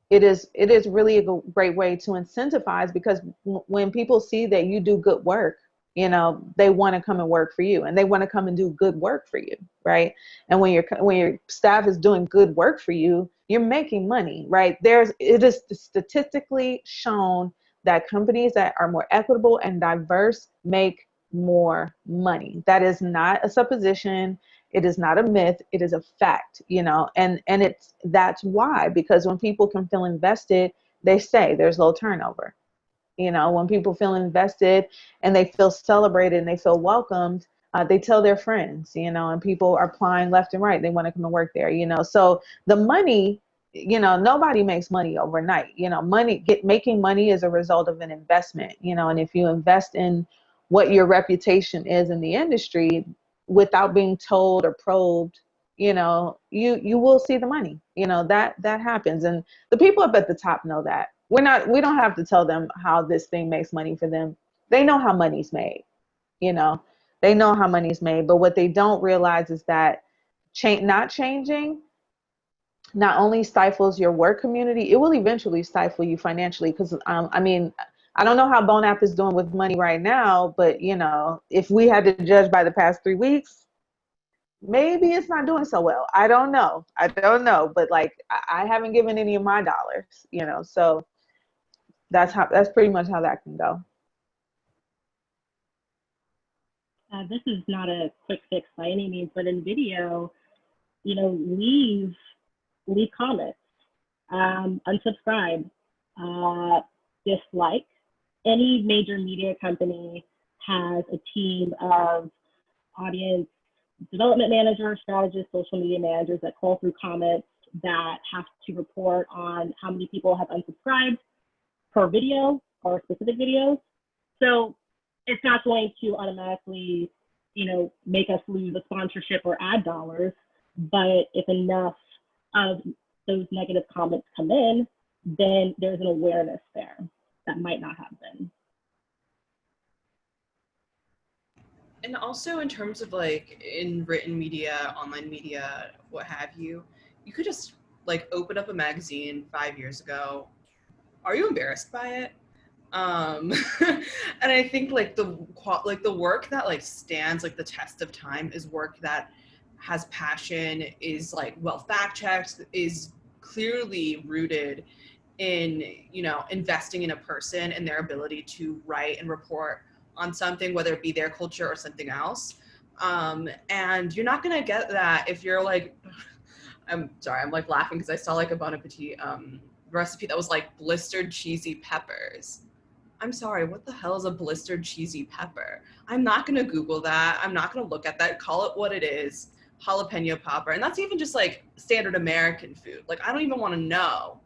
it is really a great way to incentivize, because when people see that you do good work, they want to come and work for you, and they want to come and do good work for you, right? And when your staff is doing good work for you, you're making money, right? It is statistically shown that companies that are more equitable and diverse make more money. That is not a supposition. It is not a myth. It is a fact, and that's why, because when people can feel invested, they say there's low turnover. When people feel invested and they feel celebrated and they feel welcomed, they tell their friends, and people are applying left and right. They want to come and work there, So the money, nobody makes money overnight. Making money is a result of an investment, and if you invest in what your reputation is in the industry without being told or probed, you will see the money. That happens, and the people up at the top know that. We don't have to tell them how this thing makes money for them. They know how money's made. They know how money's made. But what they don't realize is that not changing not only stifles your work community, it will eventually stifle you financially. Because I don't know how Bone App is doing with money right now, but if we had to judge by the past 3 weeks, maybe it's not doing so well. I don't know, but like I haven't given any of my dollars, so that's pretty much how that can go. This is not a quick fix by any means, but in video, leave comments, unsubscribe, dislike. Any major media company has a team of audience development managers, strategists, social media managers that call through comments that have to report on how many people have unsubscribed per video or specific videos. So it's not going to automatically, make us lose a sponsorship or ad dollars, but if enough of those negative comments come in, then there's an awareness there that might not have been. And also in terms of like in written media, online media, what have you, you could just like open up a magazine 5 years ago. Are you embarrassed by it? And I think like the work that like stands like the test of time is work that has passion, is like well fact checked, is clearly rooted in investing in a person and their ability to write and report on something, whether it be their culture or something else. And you're not gonna get that if you're like, I'm sorry, I'm like laughing because I saw like a Bon Appetit recipe that was like blistered cheesy peppers. I'm sorry, what the hell is a blistered cheesy pepper? I'm not gonna Google that. I'm not gonna look at that. Call it what it is, jalapeno popper. And that's even just like standard American food. Like I don't even wanna know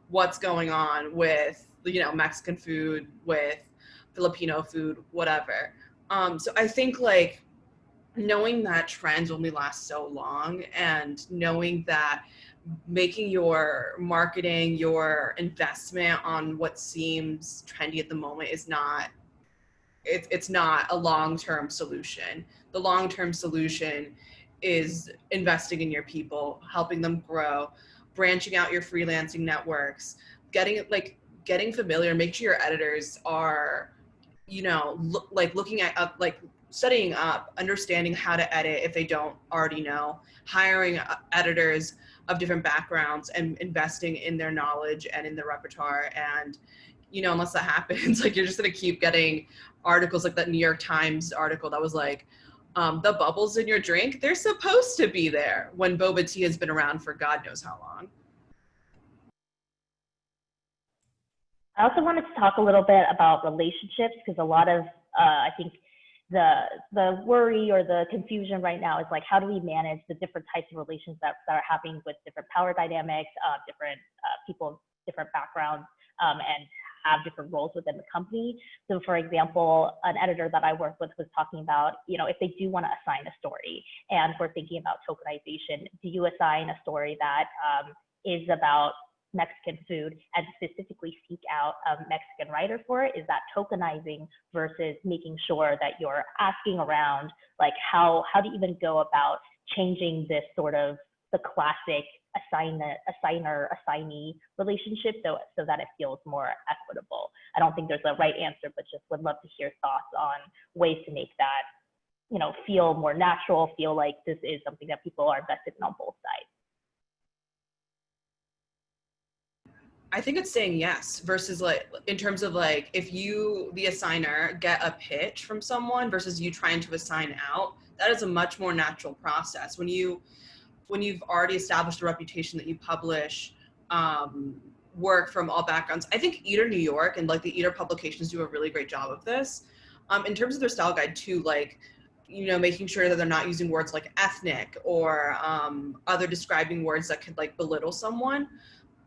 what's going on with, Mexican food, with Filipino food, whatever. So I think like knowing that trends only last so long, and knowing that making your marketing, your investment on what seems trendy at the moment is not, it's not a long-term solution. The long-term solution is investing in your people, helping them grow, branching out your freelancing networks, getting familiar, make sure your editors are, looking at studying up, understanding how to edit if they don't already know, hiring editors of different backgrounds and investing in their knowledge and in their repertoire. And, unless that happens, like, you're just going to keep getting articles like that New York Times article that was like, the bubbles in your drink, they're supposed to be there when boba tea has been around for God knows how long. I also wanted to talk a little bit about relationships, because a lot of, I think the worry or the confusion right now is like, how do we manage the different types of relations that are happening with different power dynamics, different people, different backgrounds, and have different roles within the company. So for example, an editor that I work with was talking about, if they do want to assign a story, and we're thinking about tokenization, do you assign a story that is about Mexican food and specifically seek out a Mexican writer for it? Is that tokenizing versus making sure that you're asking around, like how do you even go about changing this sort of the classic assigner-assignee relationship so that it feels more equitable? I don't think there's a right answer, but just would love to hear thoughts on ways to make that, feel more natural, feel like this is something that people are invested in on both sides. I think it's saying yes versus like, in terms of like, if you, the assigner, get a pitch from someone versus you trying to assign out, that is a much more natural process. When you've already established a reputation that you publish work from all backgrounds. I think Eater New York and like the Eater publications do a really great job of this. In terms of their style guide too, like, making sure that they're not using words like ethnic or other describing words that could like belittle someone.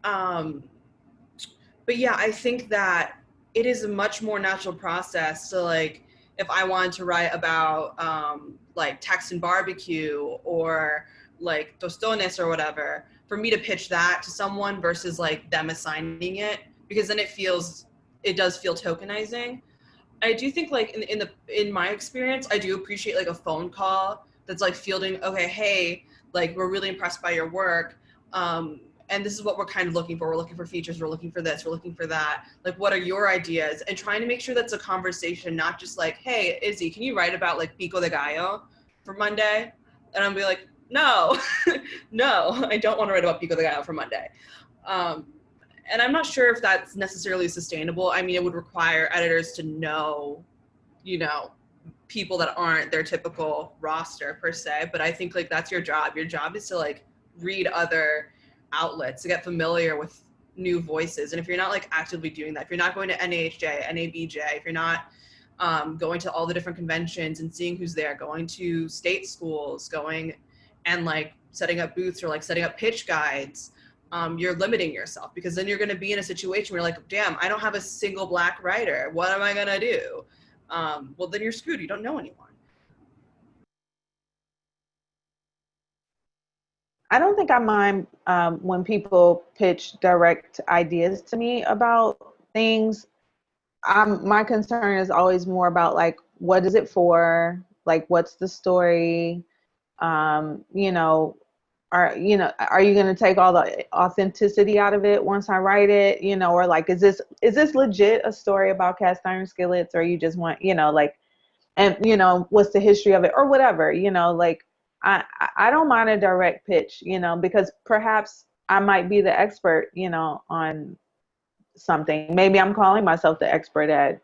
But yeah, I think that it is a much more natural process to like, if I wanted to write about like Texan barbecue or like tostones or whatever, for me to pitch that to someone versus like them assigning it, because then it does feel tokenizing. I do think like in my experience, I do appreciate like a phone call that's like fielding, okay, hey, like we're really impressed by your work. And this is what we're kind of looking for. We're looking for features. We're looking for this. We're looking for that. Like, what are your ideas? And trying to make sure that's a conversation, not just like, hey, Izzie, can you write about like pico de gallo for Monday? And I'll be like, no, no, I don't want to write about pico de gallo for Monday. And I'm not sure if that's necessarily sustainable. I mean, it would require editors to know, people that aren't their typical roster per se. But I think like that's your job. Your job is to like read other outlets, to get familiar with new voices. And if you're not like actively doing that, if you're not going to NAHJ, NABJ, if you're not going to all the different conventions and seeing who's there, going to state schools, going and like setting up booths or like setting up pitch guides, you're limiting yourself, because then you're going to be in a situation where you're like, damn, I don't have a single Black writer. What am I going to do? Well, then you're screwed. You don't know anyone. I don't think I mind when people pitch direct ideas to me about things. My concern is always more about like, what is it for? Like, what's the story? Are you going to take all the authenticity out of it once I write it? Or like, is this legit a story about cast iron skillets, or you just want, what's the history of it or whatever, like. I don't mind a direct pitch, because perhaps I might be the expert, on something. Maybe I'm calling myself the expert at,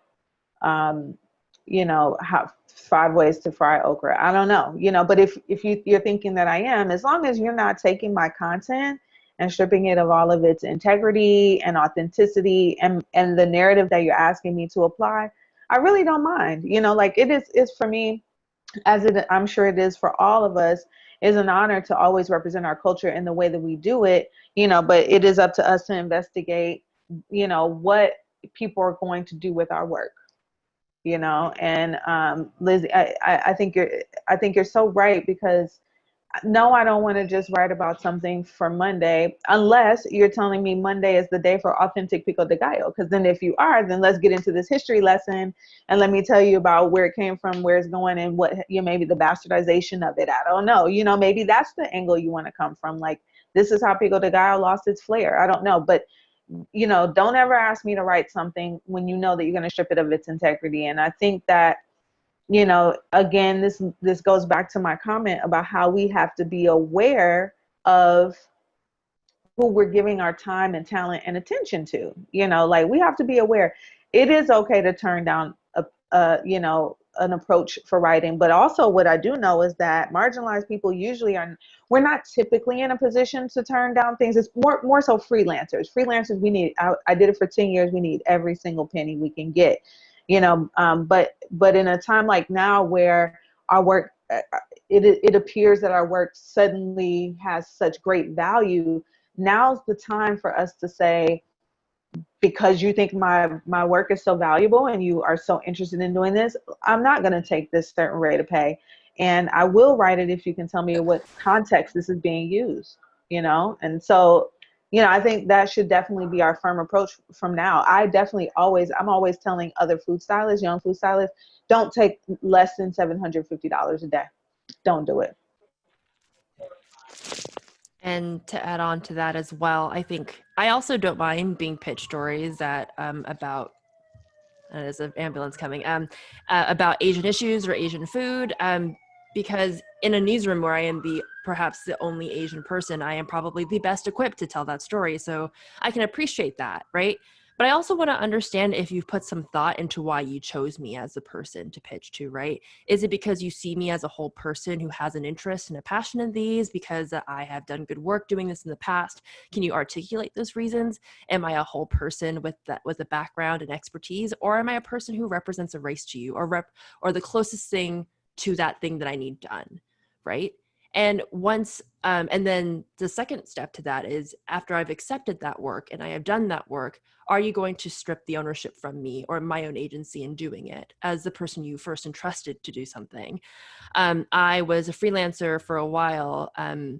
how 5 ways to fry okra. I don't know, but if you're thinking that I am, as long as you're not taking my content and stripping it of all of its integrity and authenticity and the narrative that you're asking me to apply, I really don't mind, like it's for me, as I'm sure it is for all of us, is an honor to always represent our culture in the way that we do it, but it is up to us to investigate, what people are going to do with our work, and Lizzie, I think you're so right, because no, I don't want to just write about something for Monday, unless you're telling me Monday is the day for authentic pico de gallo. Because then if you are, then let's get into this history lesson and let me tell you about where it came from, where it's going, and what, maybe the bastardization of it. I don't know. Maybe that's the angle you want to come from. Like, this is how pico de gallo lost its flair. I don't know. But, don't ever ask me to write something when you know that you're going to strip it of its integrity. And I think that, again, this goes back to my comment about how we have to be aware of who we're giving our time and talent and attention to. Like, we have to be aware. It is okay to turn down an approach for writing, but also what I do know is that marginalized people usually we're not typically in a position to turn down things. It's more so freelancers. We need, I did it for 10 years. We need every single penny we can get. But in a time like now where our work, it appears that our work suddenly has such great value, now's the time for us to say, because you think my work is so valuable and you are so interested in doing this, I'm not going to take this certain rate of pay. And I will write it if you can tell me what context this is being used, And so, I think that should definitely be our firm approach from now. I'm always telling other food stylists, young food stylists, don't take less than $750 a day. Don't do it. And to add on to that as well, I think I also don't mind being pitched stories that about, there's an ambulance coming, about Asian issues or Asian food, because in a newsroom where I am perhaps the only Asian person, I am probably the best equipped to tell that story. So I can appreciate that, right? But I also want to understand if you've put some thought into why you chose me as the person to pitch to, right? Is it because you see me as a whole person who has an interest and a passion in these, because I have done good work doing this in the past? Can you articulate those reasons? Am I a whole person with a background and expertise, or am I a person who represents a race to you, or the closest thing to that thing that I need done, right? And and then the second step to that is, after I've accepted that work and I have done that work, are you going to strip the ownership from me or my own agency in doing it as the person you first entrusted to do something? I was a freelancer for a while. I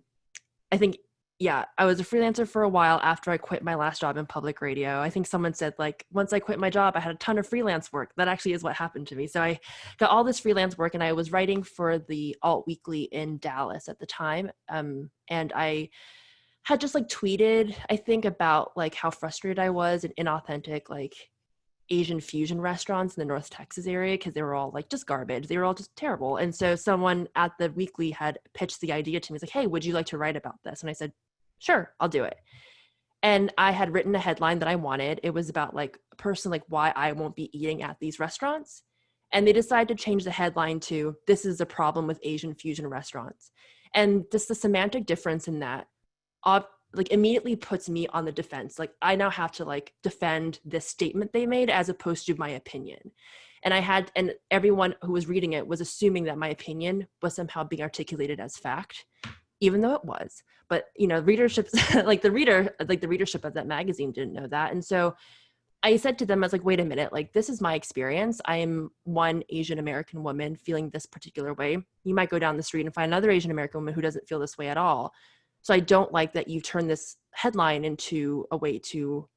was a freelancer for a while after I quit my last job in public radio. I think someone said, like, once I quit my job, I had a ton of freelance work. That actually is what happened to me. So I got all this freelance work, and I was writing for the Alt Weekly in Dallas at the time. And I had just tweeted, I think, about how frustrated I was in inauthentic, Asian fusion restaurants in the North Texas area, because they were all just garbage. They were all just terrible. And so someone at the Weekly had pitched the idea to me. It's like, hey, would you like to write about this? And I said, sure, I'll do it. And I had written a headline that I wanted. It was about a person, why I won't be eating at these restaurants. And they decided to change the headline to, this is a problem with Asian fusion restaurants. And just the semantic difference in that immediately puts me on the defense. I now have to defend this statement they made as opposed to my opinion. And everyone who was reading it was assuming that my opinion was somehow being articulated as fact, even though it was. But readership, the readership of that magazine didn't know that. And so I said to them, I was like, wait a minute, this is my experience. I am one Asian American woman feeling this particular way. You might go down the street and find another Asian American woman who doesn't feel this way at all. So I don't like that you turn this headline into a way to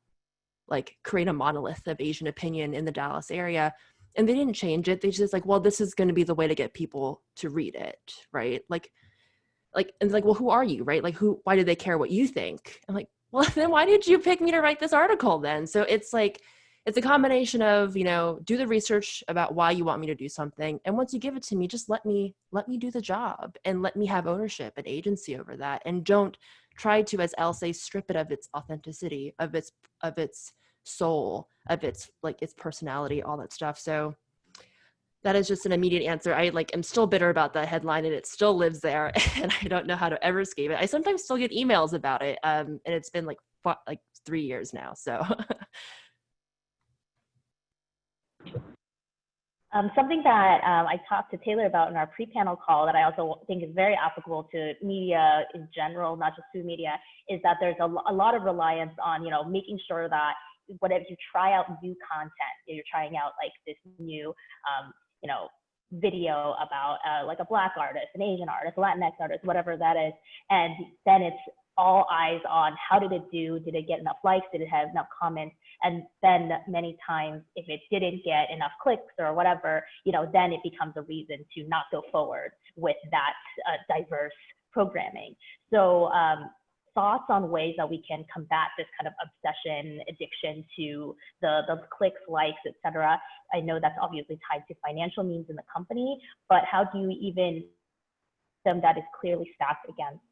create a monolith of Asian opinion in the Dallas area. And they didn't change it. They just well, this is going to be the way to get people to read it, right? And well, who are you, right? Why do they care what you think? I'm like, well, then why did you pick me to write this article then? So it's it's a combination of, do the research about why you want me to do something. And once you give it to me, just let me do the job and let me have ownership and agency over that. And don't try to, as Elle says, strip it of its authenticity, of its soul, of its its personality, all that stuff. So that is just an immediate answer. I am still bitter about that headline, and it still lives there, and I don't know how to ever escape it. I sometimes still get emails about it, and it's been 3 years now. So something that I talked to Taylor about in our pre-panel call that I also think is very applicable to media in general, not just food media, is that there's a lot of reliance on, making sure that whenever you try out new content, you're trying out this new, video about like a Black artist, an Asian artist, a Latinx artist, whatever that is, and then it's all eyes on how did it do? Did it get enough likes? Did it have enough comments? And then many times, if it didn't get enough clicks or whatever, you know, then it becomes a reason to not go forward with that diverse programming. So thoughts on ways that we can combat this kind of obsession, addiction to the clicks, likes, etc. I know that's obviously tied to financial means in the company, but how do you even system that is clearly stacked against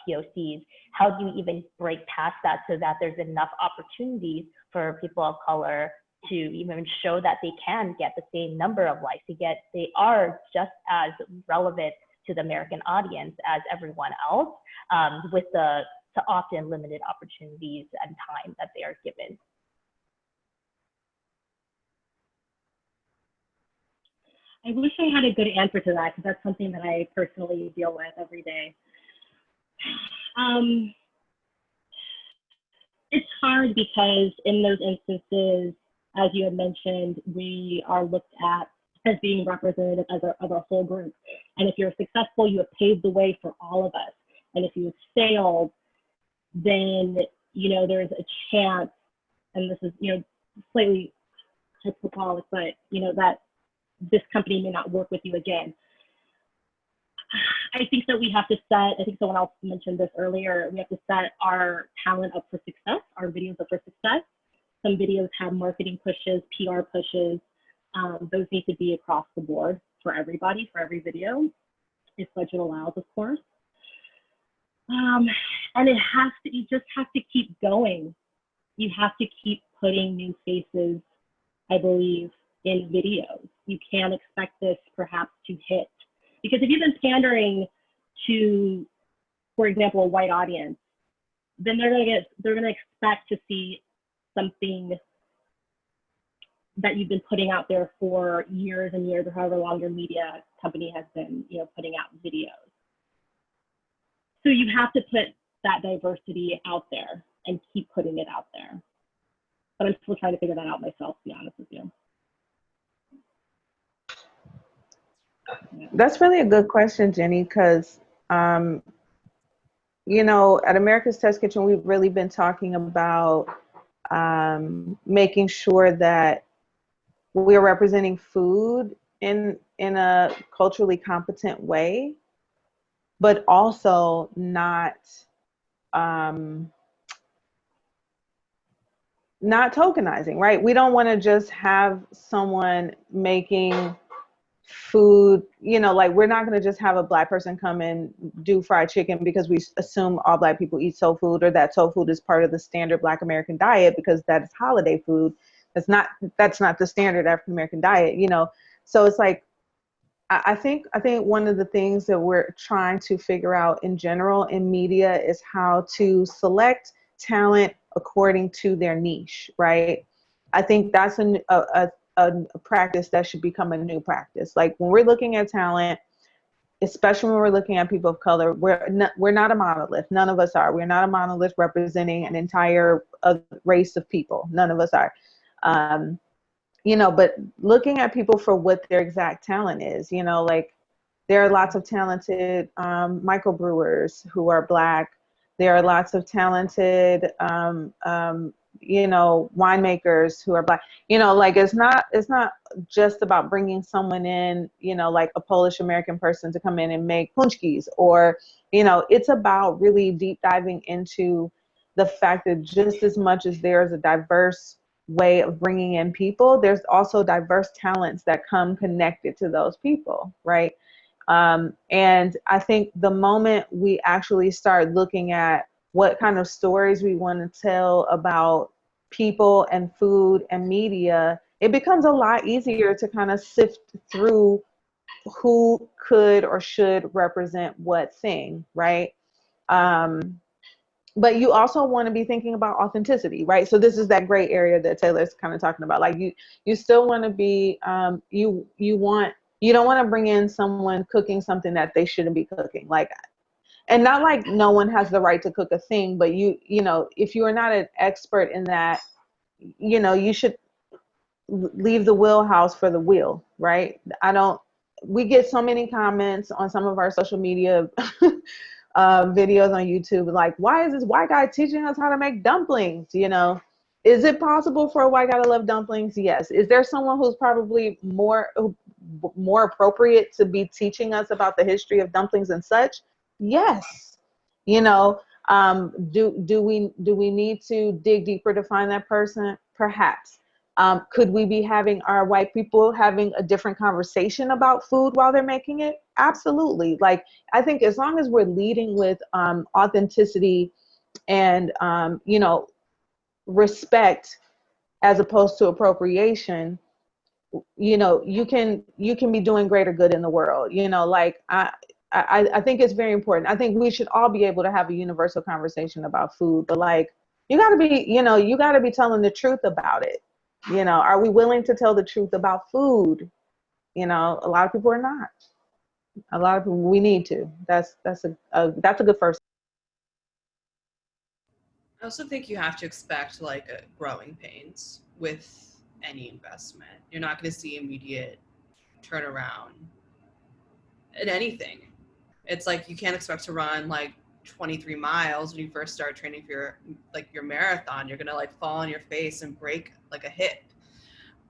POCs? How do you even break past that so that there's enough opportunities for people of color to even show that they can get the same number of likes, they are just as relevant to the American audience as everyone else, with the often limited opportunities and time that they are given? I wish I had a good answer to that, because that's something that I personally deal with every day. It's hard because in those instances, as you had mentioned, we are looked at as being representative of a whole group. And if you're successful, you have paved the way for all of us. And if you have failed, then, you know, there's a chance, and this is, you know, slightly hyperbolic, but, you know, that this company may not work with you again. I think that we have to set, I think someone else mentioned this earlier, we have to set our talent up for success, our videos up for success. Some videos have marketing pushes, PR pushes. Those need to be across the board for everybody, for every video, if budget allows, of course. And it has to, you just have to keep going. You have to keep putting new faces, I believe, in videos. You can't expect this perhaps to hit. Because if you've been pandering to, for example, a white audience, then they're gonna expect to see something that you've been putting out there for years and years, or however long your media company has been, you know, putting out videos. So you have to put that diversity out there and keep putting it out there. But I'm still trying to figure that out myself, to be honest with you. That's really a good question, Jenny, because, you know, at America's Test Kitchen, we've really been talking about making sure that we're representing food in a culturally competent way, but also not tokenizing, right? We don't want to just have someone making food, you know, like we're not going to just have a Black person come and do fried chicken because we assume all Black people eat soul food, or that soul food is part of the standard Black American diet because that is holiday food. That's not the standard African American diet, you know. So it's like, I think one of the things that we're trying to figure out in general in media is how to select talent according to their niche, right? I think that's a practice that should become a new practice. Like when we're looking at talent, especially when we're looking at people of color, we're not a monolith. None of us are. We're not a monolith representing an entire race of people. None of us are. You know, but looking at people for what their exact talent is, you know, like there are lots of talented microbrewers who are Black. There are lots of talented, you know, winemakers who are Black. You know, like it's not just about bringing someone in, you know, like a Polish American person to come in and make punchkis, or, you know, it's about really deep diving into the fact that just as much as there's a diverse way of bringing in people, there's also diverse talents that come connected to those people, right? And I think the moment we actually start looking at what kind of stories we want to tell about people and food and media, it becomes a lot easier to kind of sift through who could or should represent what thing, right? But you also want to be thinking about authenticity, right? So this is that gray area that Taylor's kind of talking about. Like you still want to be, you don't want to bring in someone cooking something that they shouldn't be cooking. Like, and not like no one has the right to cook a thing, but you know, if you are not an expert in that, you know, you should leave the wheelhouse for the wheel, right? we get so many comments on some of our social media videos on YouTube, like, why is this white guy teaching us how to make dumplings? You know, is it possible for a white guy to love dumplings? Yes. Is there someone who's probably more appropriate to be teaching us about the history of dumplings and such? Yes. You know, do we need to dig deeper to find that person? Perhaps. Could we be having our white people having a different conversation about food while they're making it? Absolutely. Like, I think as long as we're leading with authenticity and, you know, respect as opposed to appropriation, you know, you can be doing greater good in the world. You know, like, I think it's very important. I think we should all be able to have a universal conversation about food, but like, you got to be, you know, you got to be telling the truth about it. You know, are we willing to tell the truth about food? You know, a lot of people are not. A lot of people, we need to. That's a good first. I also think you have to expect like growing pains with any investment. You're not going to see immediate turnaround in anything. It's like you can't expect to run like 23 miles when you first start training for your marathon. You're gonna like fall on your face and break like a hip.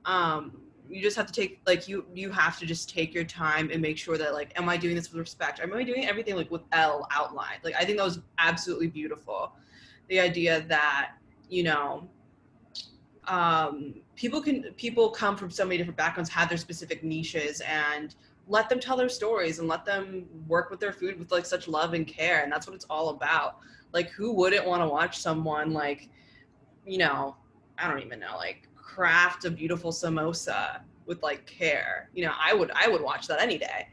You just have to take like you have to just take your time and make sure that like, am I doing this with respect? Am I doing everything like with Elle outlined? Like, I think that was absolutely beautiful. The idea that, you know, people come from so many different backgrounds, have their specific niches, and let them tell their stories and let them work with their food with like such love and care. And that's what it's all about. Like, who wouldn't want to watch someone like, you know, I don't even know, like craft a beautiful samosa with like care? You know, I would watch that any day.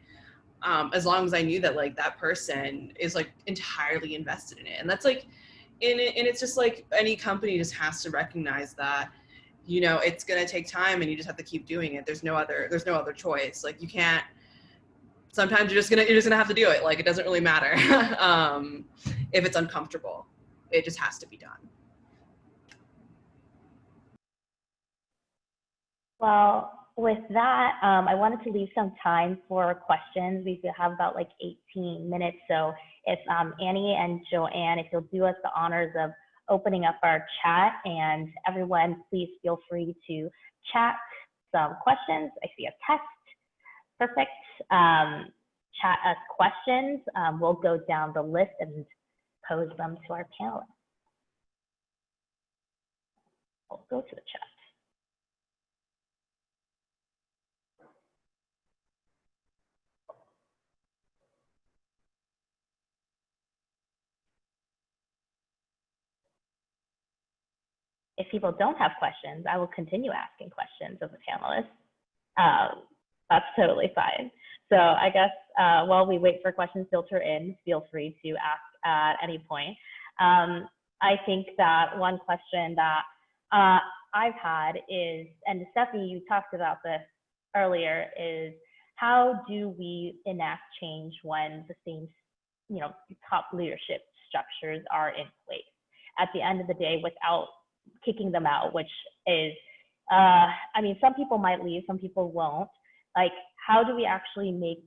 As long as I knew that like that person is like entirely invested in it. And that's like, and it's just like any company just has to recognize that, you know, it's going to take time and you just have to keep doing it. There's no other choice. Like, you can't, sometimes you're just going to have to do it. Like, it doesn't really matter. If it's uncomfortable, it just has to be done. Well, with that, I wanted to leave some time for questions. We have about like 18 minutes. So if Annie and Joanne, if you'll do us the honors of opening up our chat, and everyone, please feel free to chat some questions. I see a test. Perfect. Chat us questions. We'll go down the list and pose them to our panelists. We'll go to the chat. If people don't have questions, I will continue asking questions of the panelists. That's totally fine. So I guess while we wait for questions to filter in, feel free to ask at any point. I think that one question that I've had is, and Stephanie, you talked about this earlier, is how do we enact change when the same, you know, top leadership structures are in place at the end of the day without kicking them out, which is, I mean, some people might leave, some people won't. Like, how do we actually make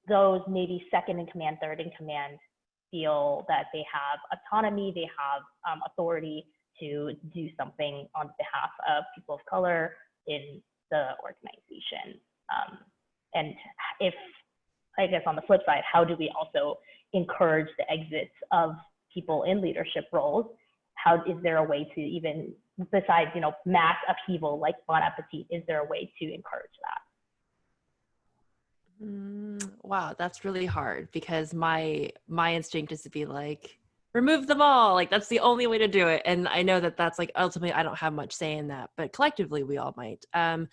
those maybe second in command, third in command feel that they have autonomy, they have authority to do something on behalf of people of color in the organization? And if, I guess on the flip side, how do we also encourage the exits of people in leadership roles? How is there a way to, even besides, you know, mass upheaval like Bon Appetit, is there a way to encourage that? Wow, that's really hard, because my instinct is to be like, remove them all. Like, that's the only way to do it. And I know that that's like, ultimately, I don't have much say in that, but collectively we all might. I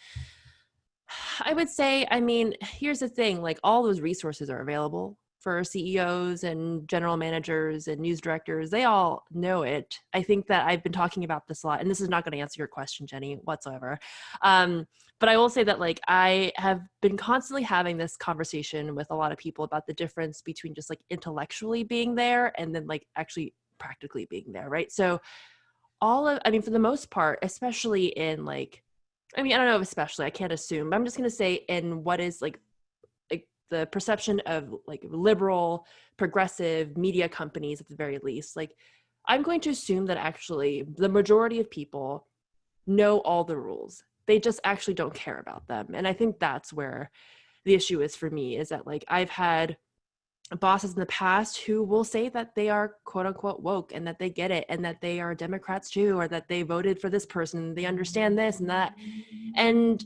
would say, I mean, here's the thing, like, all those resources are available for CEOs and general managers and news directors. They all know it. I think that I've been talking about this a lot, and this is not going to answer your question, Jenny, whatsoever. But I will say that, like, I have been constantly having this conversation with a lot of people about the difference between just like intellectually being there and then like actually practically being there, right? So I mean, for the most part, especially in like I mean, I don't know if especially, I can't assume, but I'm just going to say in what is like the perception of like liberal, progressive media companies at the very least, like I'm going to assume that actually the majority of people know all the rules. They just actually don't care about them. And I think that's where the issue is for me, is that like I've had bosses in the past who will say that they are quote unquote woke and that they get it and that they are Democrats too, or that they voted for this person, they understand this and that. And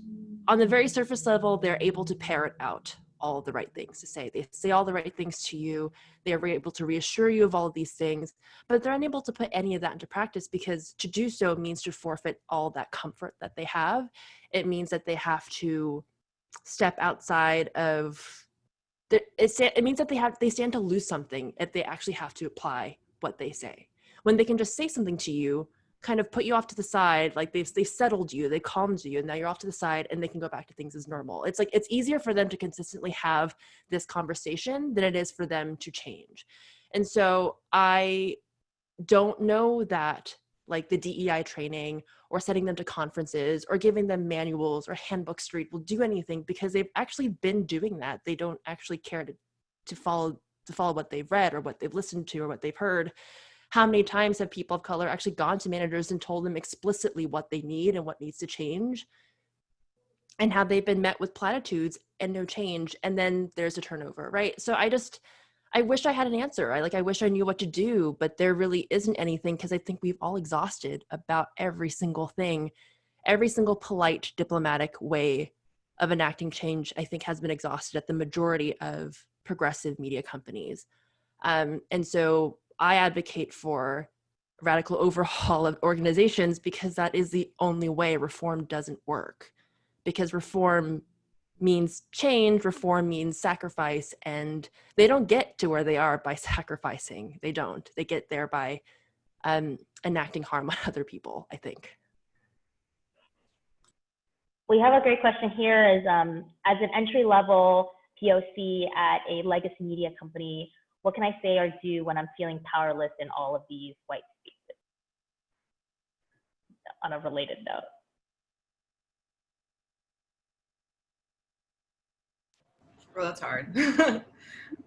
on the very surface level, they're able to parrot out all the right things to say. They say all the right things to you. They are able to reassure you of all of these things, but they're unable to put any of that into practice, because to do so means to forfeit all that comfort that they have. It means that they have to step outside of it means that they stand to lose something if they actually have to apply what they say. When they can just say something to you, kind of put you off to the side, like they've settled you, they calmed you, and now you're off to the side and they can go back to things as normal. It's like it's easier for them to consistently have this conversation than it is for them to change. And so I don't know that like the DEI training or sending them to conferences or giving them manuals or handbook street will do anything, because they've actually been doing that. They don't actually care to follow what they've read or what they've listened to or what they've heard. How many times have people of color actually gone to managers and told them explicitly what they need and what needs to change? And have they been met with platitudes and no change? And then there's a turnover, right? So I wish I had an answer. I wish I knew what to do, but there really isn't anything, because I think we've all exhausted about every single thing. Every single polite, diplomatic way of enacting change, I think, has been exhausted at the majority of progressive media companies. And so I advocate for radical overhaul of organizations, because that is the only way. Reform doesn't work, because reform means change, reform means sacrifice, and they don't get to where they are by sacrificing. They don't. They get there by enacting harm on other people, I think. We have a great question here is, as an entry-level POC at a legacy media company, what can I say or do when I'm feeling powerless in all of these white spaces? On a related note. Oh, that's hard.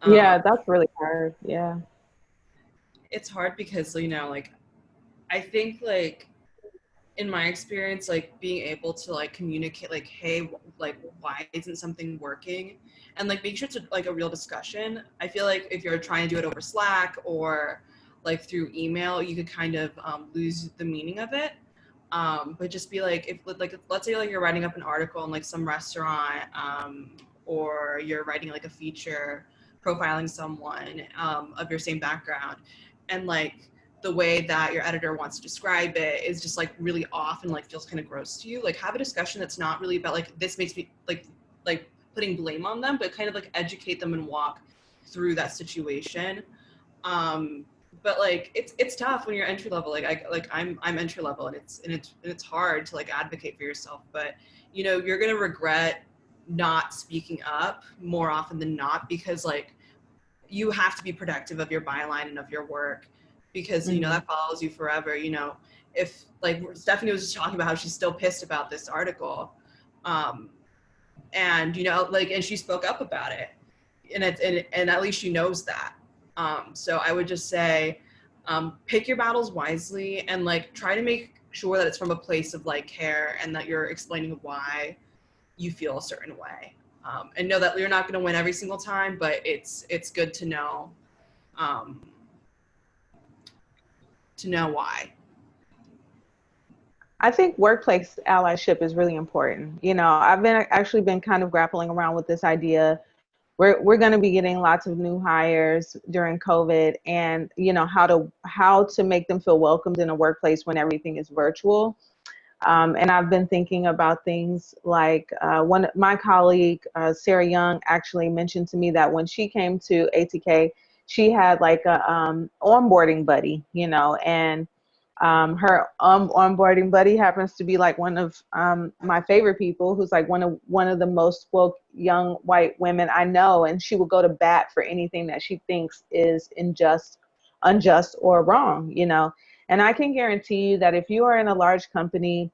Yeah, that's really hard. Yeah. It's hard because, like, I think, like, in my experience, like, being able to, like, communicate, like, hey, like, why isn't something working? And, like, make sure it's, like, a real discussion. I feel like if you're trying to do it over Slack or, like, through email, you could kind of lose the meaning of it. But just be like, if, like, let's say, like, you're writing up an article in, like, some restaurant, or you're writing, like, a feature profiling someone of your same background, and, like, the way that your editor wants to describe it is just, like, really off and, like, feels kind of gross to you. Like, have a discussion that's not really about, like, this makes me, like putting blame on them, but kind of, like, educate them and walk through that situation. But, like, it's tough when you're entry level. I'm entry level, and it's hard to, like, advocate for yourself. But, you're gonna regret not speaking up more often than not, because, like, you have to be productive of your byline and of your work, because that follows you forever. If, like, Stephanie was just talking about how she's still pissed about this article, and like, and she spoke up about it, and at least she knows that. So I would just say, pick your battles wisely, and, like, try to make sure that it's from a place of, like, care, and that you're explaining why you feel a certain way, and know that you're not going to win every single time, but it's good to know why. I think workplace allyship is really important. I've actually been kind of grappling around with this idea. We're going to be getting lots of new hires during COVID, and how to make them feel welcomed in a workplace when everything is virtual. And I've been thinking about things like my colleague, Sarah Young, actually mentioned to me that when she came to ATK, she had, like, a onboarding buddy, and her onboarding buddy happens to be, like, one of my favorite people, who's, like, one of the most woke young white women I know, and she will go to bat for anything that she thinks is unjust or wrong, And I can guarantee you that if you are in a large company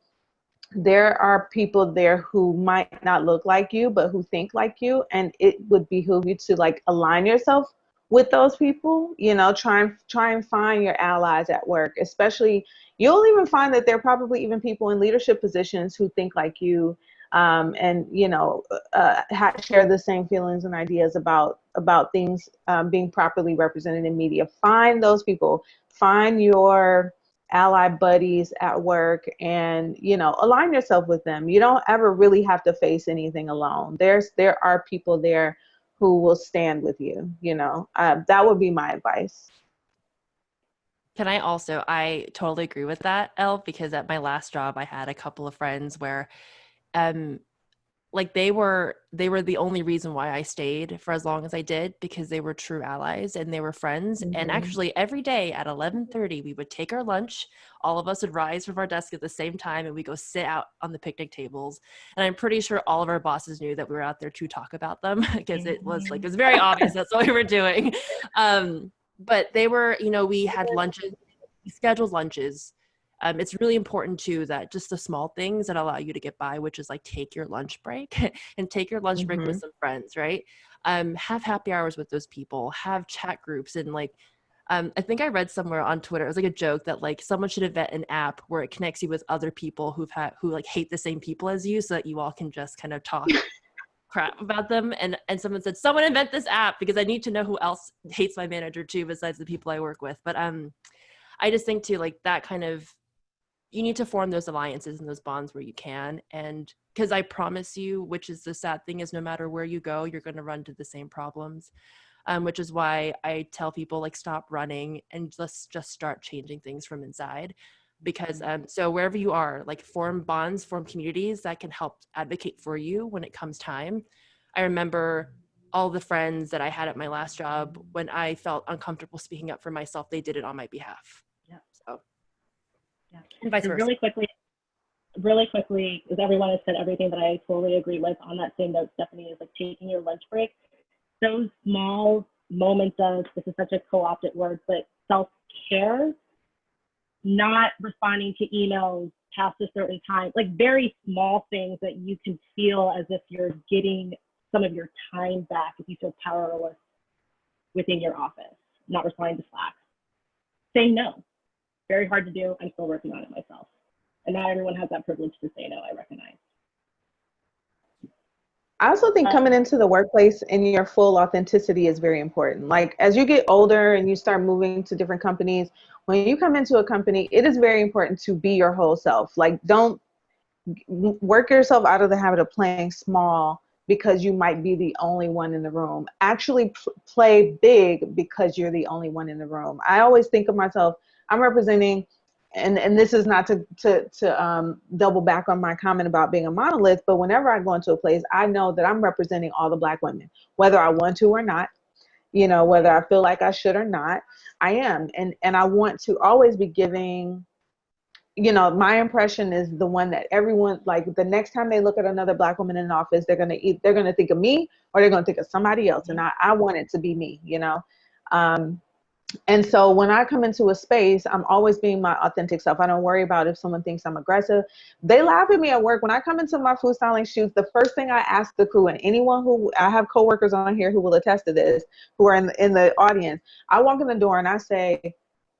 there are people there who might not look like you, but who think like you. And it would behoove you to like align yourself with those people, you know, try and find your allies at work, especially. You'll even find that there are probably even people in leadership positions who think like you, and, you know, share the same feelings and ideas about things being properly represented in media. Find those people, find your ally buddies at work, and, you know, align yourself with them. You don't ever really have to face anything alone. There are people there who will stand with you, you know. That would be my advice. I totally agree with that, Elle, because at my last job, I had a couple of friends where, like they were the only reason why I stayed for as long as I did, because they were true allies and they were friends. Mm-hmm. And actually every day at 11:30, we would take our lunch. All of us would rise from our desk at the same time and we go sit out on the picnic tables. And I'm pretty sure all of our bosses knew that we were out there to talk about them because it was very obvious that's what we were doing. But they were, you know, we had lunches, we scheduled lunches. It's really important too that just the small things that allow you to get by, which is like take your lunch break and take your lunch break with some friends, right? Have happy hours with those people, have chat groups, and like, I think I read somewhere on Twitter, it was like a joke that like someone should invent an app where it connects you with other people who like hate the same people as you, so that you all can just kind of talk crap about them. And someone said, someone invent this app because I need to know who else hates my manager too, besides the people I work with. But I just think too, like that kind of, you need to form those alliances and those bonds where you can. And because I promise you, which is the sad thing, is no matter where you go, you're going to run into the same problems, which is why I tell people like stop running and let's just start changing things from inside. Because so wherever you are, like form bonds, form communities that can help advocate for you when it comes time. I remember all the friends that I had at my last job, when I felt uncomfortable speaking up for myself, they did it on my behalf. Yeah. So. Yeah. And vice versa. Really quickly, because everyone has said everything that I totally agree with. On that same note, Stephanie, is like taking your lunch break. Those small moments of, this is such a co-opted word, but self-care, not responding to emails past a certain time, like very small things that you can feel as if you're getting some of your time back if you feel powerless within your office, not responding to Slack. Saying no. Very hard to do. I'm still working on it myself. And not everyone has that privilege to say no, I recognize. I also think coming into the workplace in your full authenticity is very important. Like as you get older and you start moving to different companies, when you come into a company, it is very important to be your whole self. Like don't work yourself out of the habit of playing small because you might be the only one in the room. Actually play big because you're the only one in the room. I always think of myself, I'm representing, and this is not to double back on my comment about being a monolith, but whenever I go into a place, I know that I'm representing all the Black women, whether I want to or not, you know, whether I feel like I should or not, I am. And I want to always be giving, you know, my impression is the one that everyone, like the next time they look at another Black woman in an office, they're going to think of me or they're going to think of somebody else. And I want it to be me, you know? And so when I come into a space, I'm always being my authentic self. I don't worry about if someone thinks I'm aggressive. They laugh at me at work. When I come into my food styling shoots, the first thing I ask the crew, and anyone who, I have coworkers on here who will attest to this, who are in the audience, I walk in the door and I say,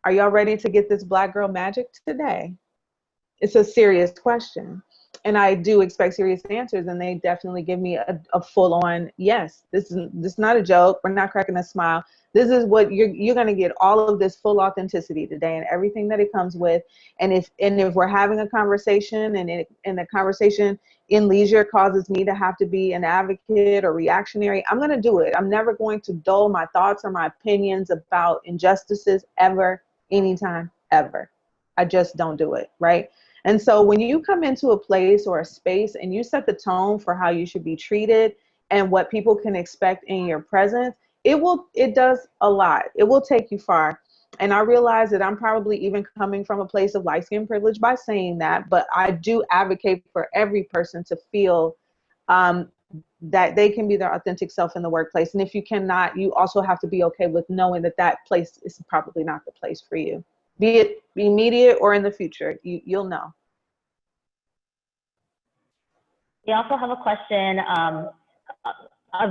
are y'all ready to get this Black girl magic today? It's a serious question. And I do expect serious answers, and they definitely give me a full-on yes. This is not a joke. We're not cracking a smile. This is what you're going to get, all of this full authenticity today and everything that it comes with. And if we're having a conversation and the conversation in leisure causes me to have to be an advocate or reactionary, I'm going to do it. I'm never going to dull my thoughts or my opinions about injustices ever, anytime, ever. I just don't do it, right? And so when you come into a place or a space and you set the tone for how you should be treated and what people can expect in your presence, it does a lot. It will take you far. And I realize that I'm probably even coming from a place of light skin privilege by saying that, but I do advocate for every person to feel that they can be their authentic self in the workplace. And if you cannot, you also have to be okay with knowing that that place is probably not the place for you. Be it immediate or in the future, you'll know. We also have a question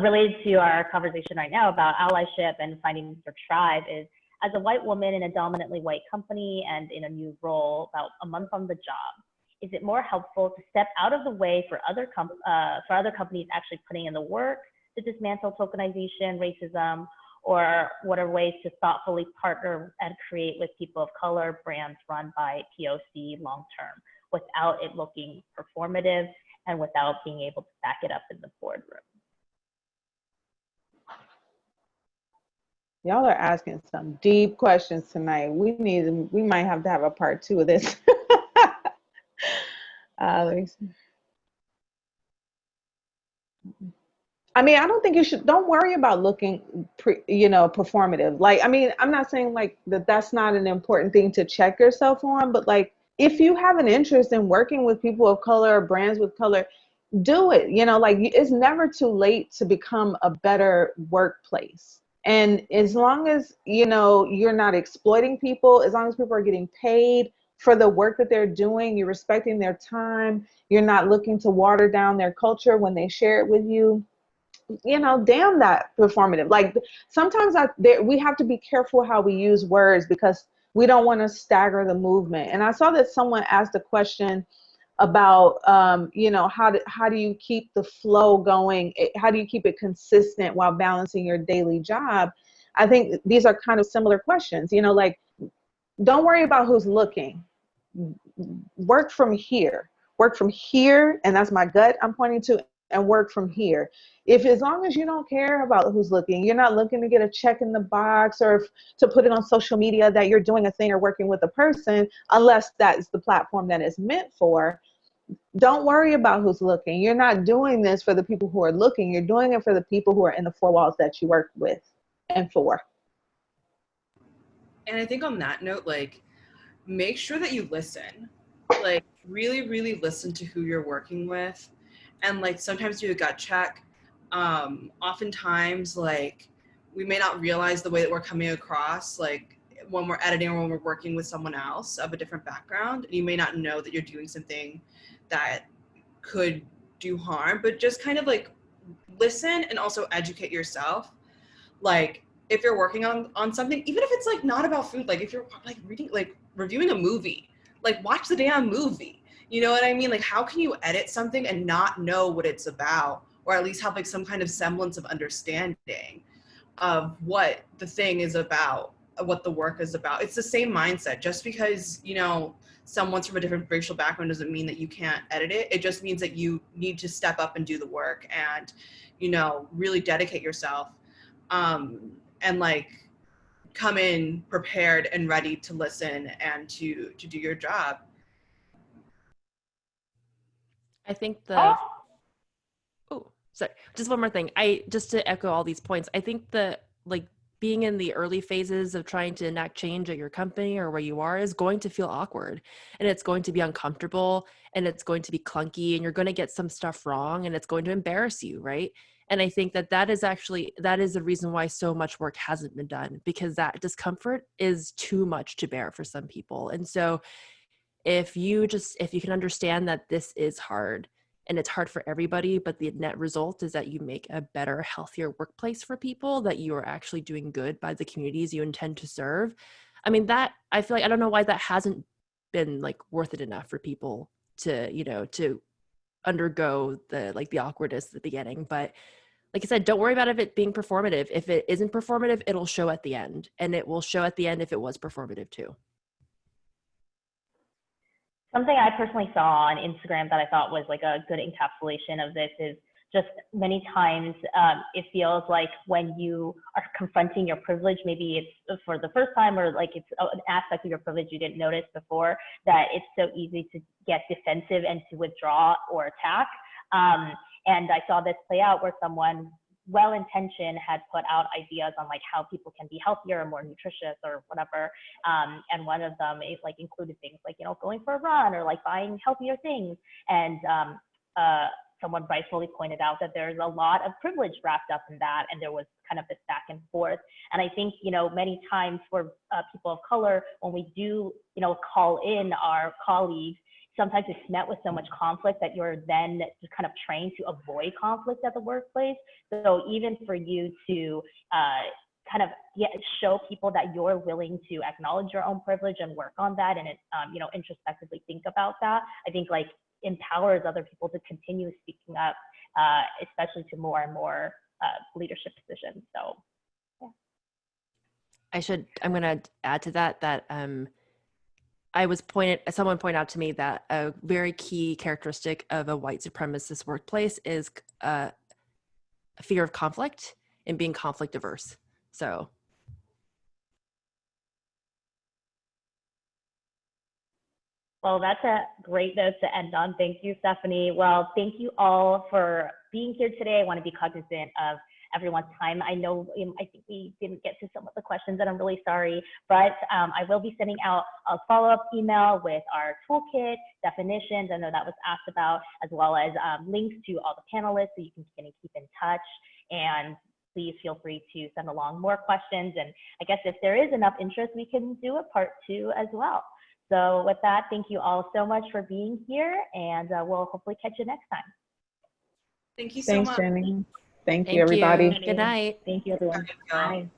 related to our conversation right now about allyship and finding your tribe is, as a white woman in a dominantly white company and in a new role about a month on the job, is it more helpful to step out of the way for other companies actually putting in the work to dismantle tokenization, racism, or what are ways to thoughtfully partner and create with people of color brands run by POC long term without it looking performative and without being able to back it up in the boardroom? Y'all are asking some deep questions tonight. We might have to have a part 2 of this. Let me see. I mean, I don't think don't worry about looking, performative. Like, I mean, I'm not saying like that's not an important thing to check yourself on, but like, if you have an interest in working with people of color, brands with color, do it. Like, it's never too late to become a better workplace. And as long as, you're not exploiting people, as long as people are getting paid for the work that they're doing, you're respecting their time, you're not looking to water down their culture when they share it with you, damn that performative. Like, sometimes we have to be careful how we use words because we don't want to stagger the movement. And I saw that someone asked a question about, how do you keep the flow going? How do you keep it consistent while balancing your daily job? I think these are kind of similar questions, like, don't worry about who's looking. Work from here. And that's my gut I'm pointing to, and work from here. As long as you don't care about who's looking, you're not looking to get a check in the box or to put it on social media that you're doing a thing or working with a person, unless that's the platform that it's meant for. Don't worry about who's looking. You're not doing this for the people who are looking. You're doing it for the people who are in the 4 walls that you work with and for. And I think on that note, like, make sure that you listen. Like, really, really listen to who you're working with. And like, sometimes do a gut check. Oftentimes, like, we may not realize the way that we're coming across, like, when we're editing or when we're working with someone else of a different background, and you may not know that you're doing something that could do harm, but just kind of like listen and also educate yourself. Like, if you're working on something, even if it's like not about food, like if you're like reviewing a movie, like, watch the damn movie. You know what I mean? Like, how can you edit something and not know what it's about, or at least have like some kind of semblance of understanding of what the thing is about, what the work is about? It's the same mindset. Just because, someone's from a different racial background doesn't mean that you can't edit it. It just means that you need to step up and do the work and, really dedicate yourself, and like come in prepared and ready to listen and to do your job. I think Oh, sorry, just one more thing. Just to echo all these points, I think like being in the early phases of trying to enact change at your company or where you are is going to feel awkward, and it's going to be uncomfortable, and it's going to be clunky, and you're going to get some stuff wrong, and it's going to embarrass you, right? And I think that is the reason why so much work hasn't been done, because that discomfort is too much to bear for some people. And so if you can understand that this is hard, and it's hard for everybody, but the net result is that you make a better, healthier workplace for people, that you are actually doing good by the communities you intend to serve. I mean, that, I feel like, I don't know why that hasn't been like worth it enough for people to, to undergo the awkwardness at the beginning. But like I said, don't worry about it being performative. If it isn't performative, it'll show at the end, and it will show at the end if it was performative too. something I personally saw on Instagram that I thought was like a good encapsulation of this is just many times it feels like when you are confronting your privilege, maybe it's for the first time, or like it's an aspect of your privilege you didn't notice before, that it's so easy to get defensive and to withdraw or attack. And I saw this play out where someone well-intentioned had put out ideas on like how people can be healthier or more nutritious or whatever. And one of them is like included things like, going for a run or like buying healthier things. And someone rightfully pointed out that there's a lot of privilege wrapped up in that. And there was kind of this back and forth. And I think, many times for people of color, when we do, call in our colleagues, sometimes it's met with so much conflict that you're then kind of trained to avoid conflict at the workplace. So even for you to kind of show people that you're willing to acknowledge your own privilege and work on that, and you know, introspectively think about that, I think like empowers other people to continue speaking up, especially to more and more leadership positions. So yeah. I'm going to add to that someone pointed out to me that a very key characteristic of a white supremacist workplace is a fear of conflict and being conflict averse. So. Well, that's a great note to end on. Thank you, Stephanie. Well, thank you all for being here today. I want to be cognizant of everyone's time. I know, I think we didn't get to some of the questions, and I'm really sorry, but I will be sending out a follow-up email with our toolkit, definitions, I know that was asked about, as well as links to all the panelists so you can keep in touch. And please feel free to send along more questions. And I guess if there is enough interest, we can do a part 2 as well. So with that, thank you all so much for being here, and we'll hopefully catch you next time. Thank you so much. Thanks, Jenny. Thank you, everybody. Good night. Thank you, everyone. Bye.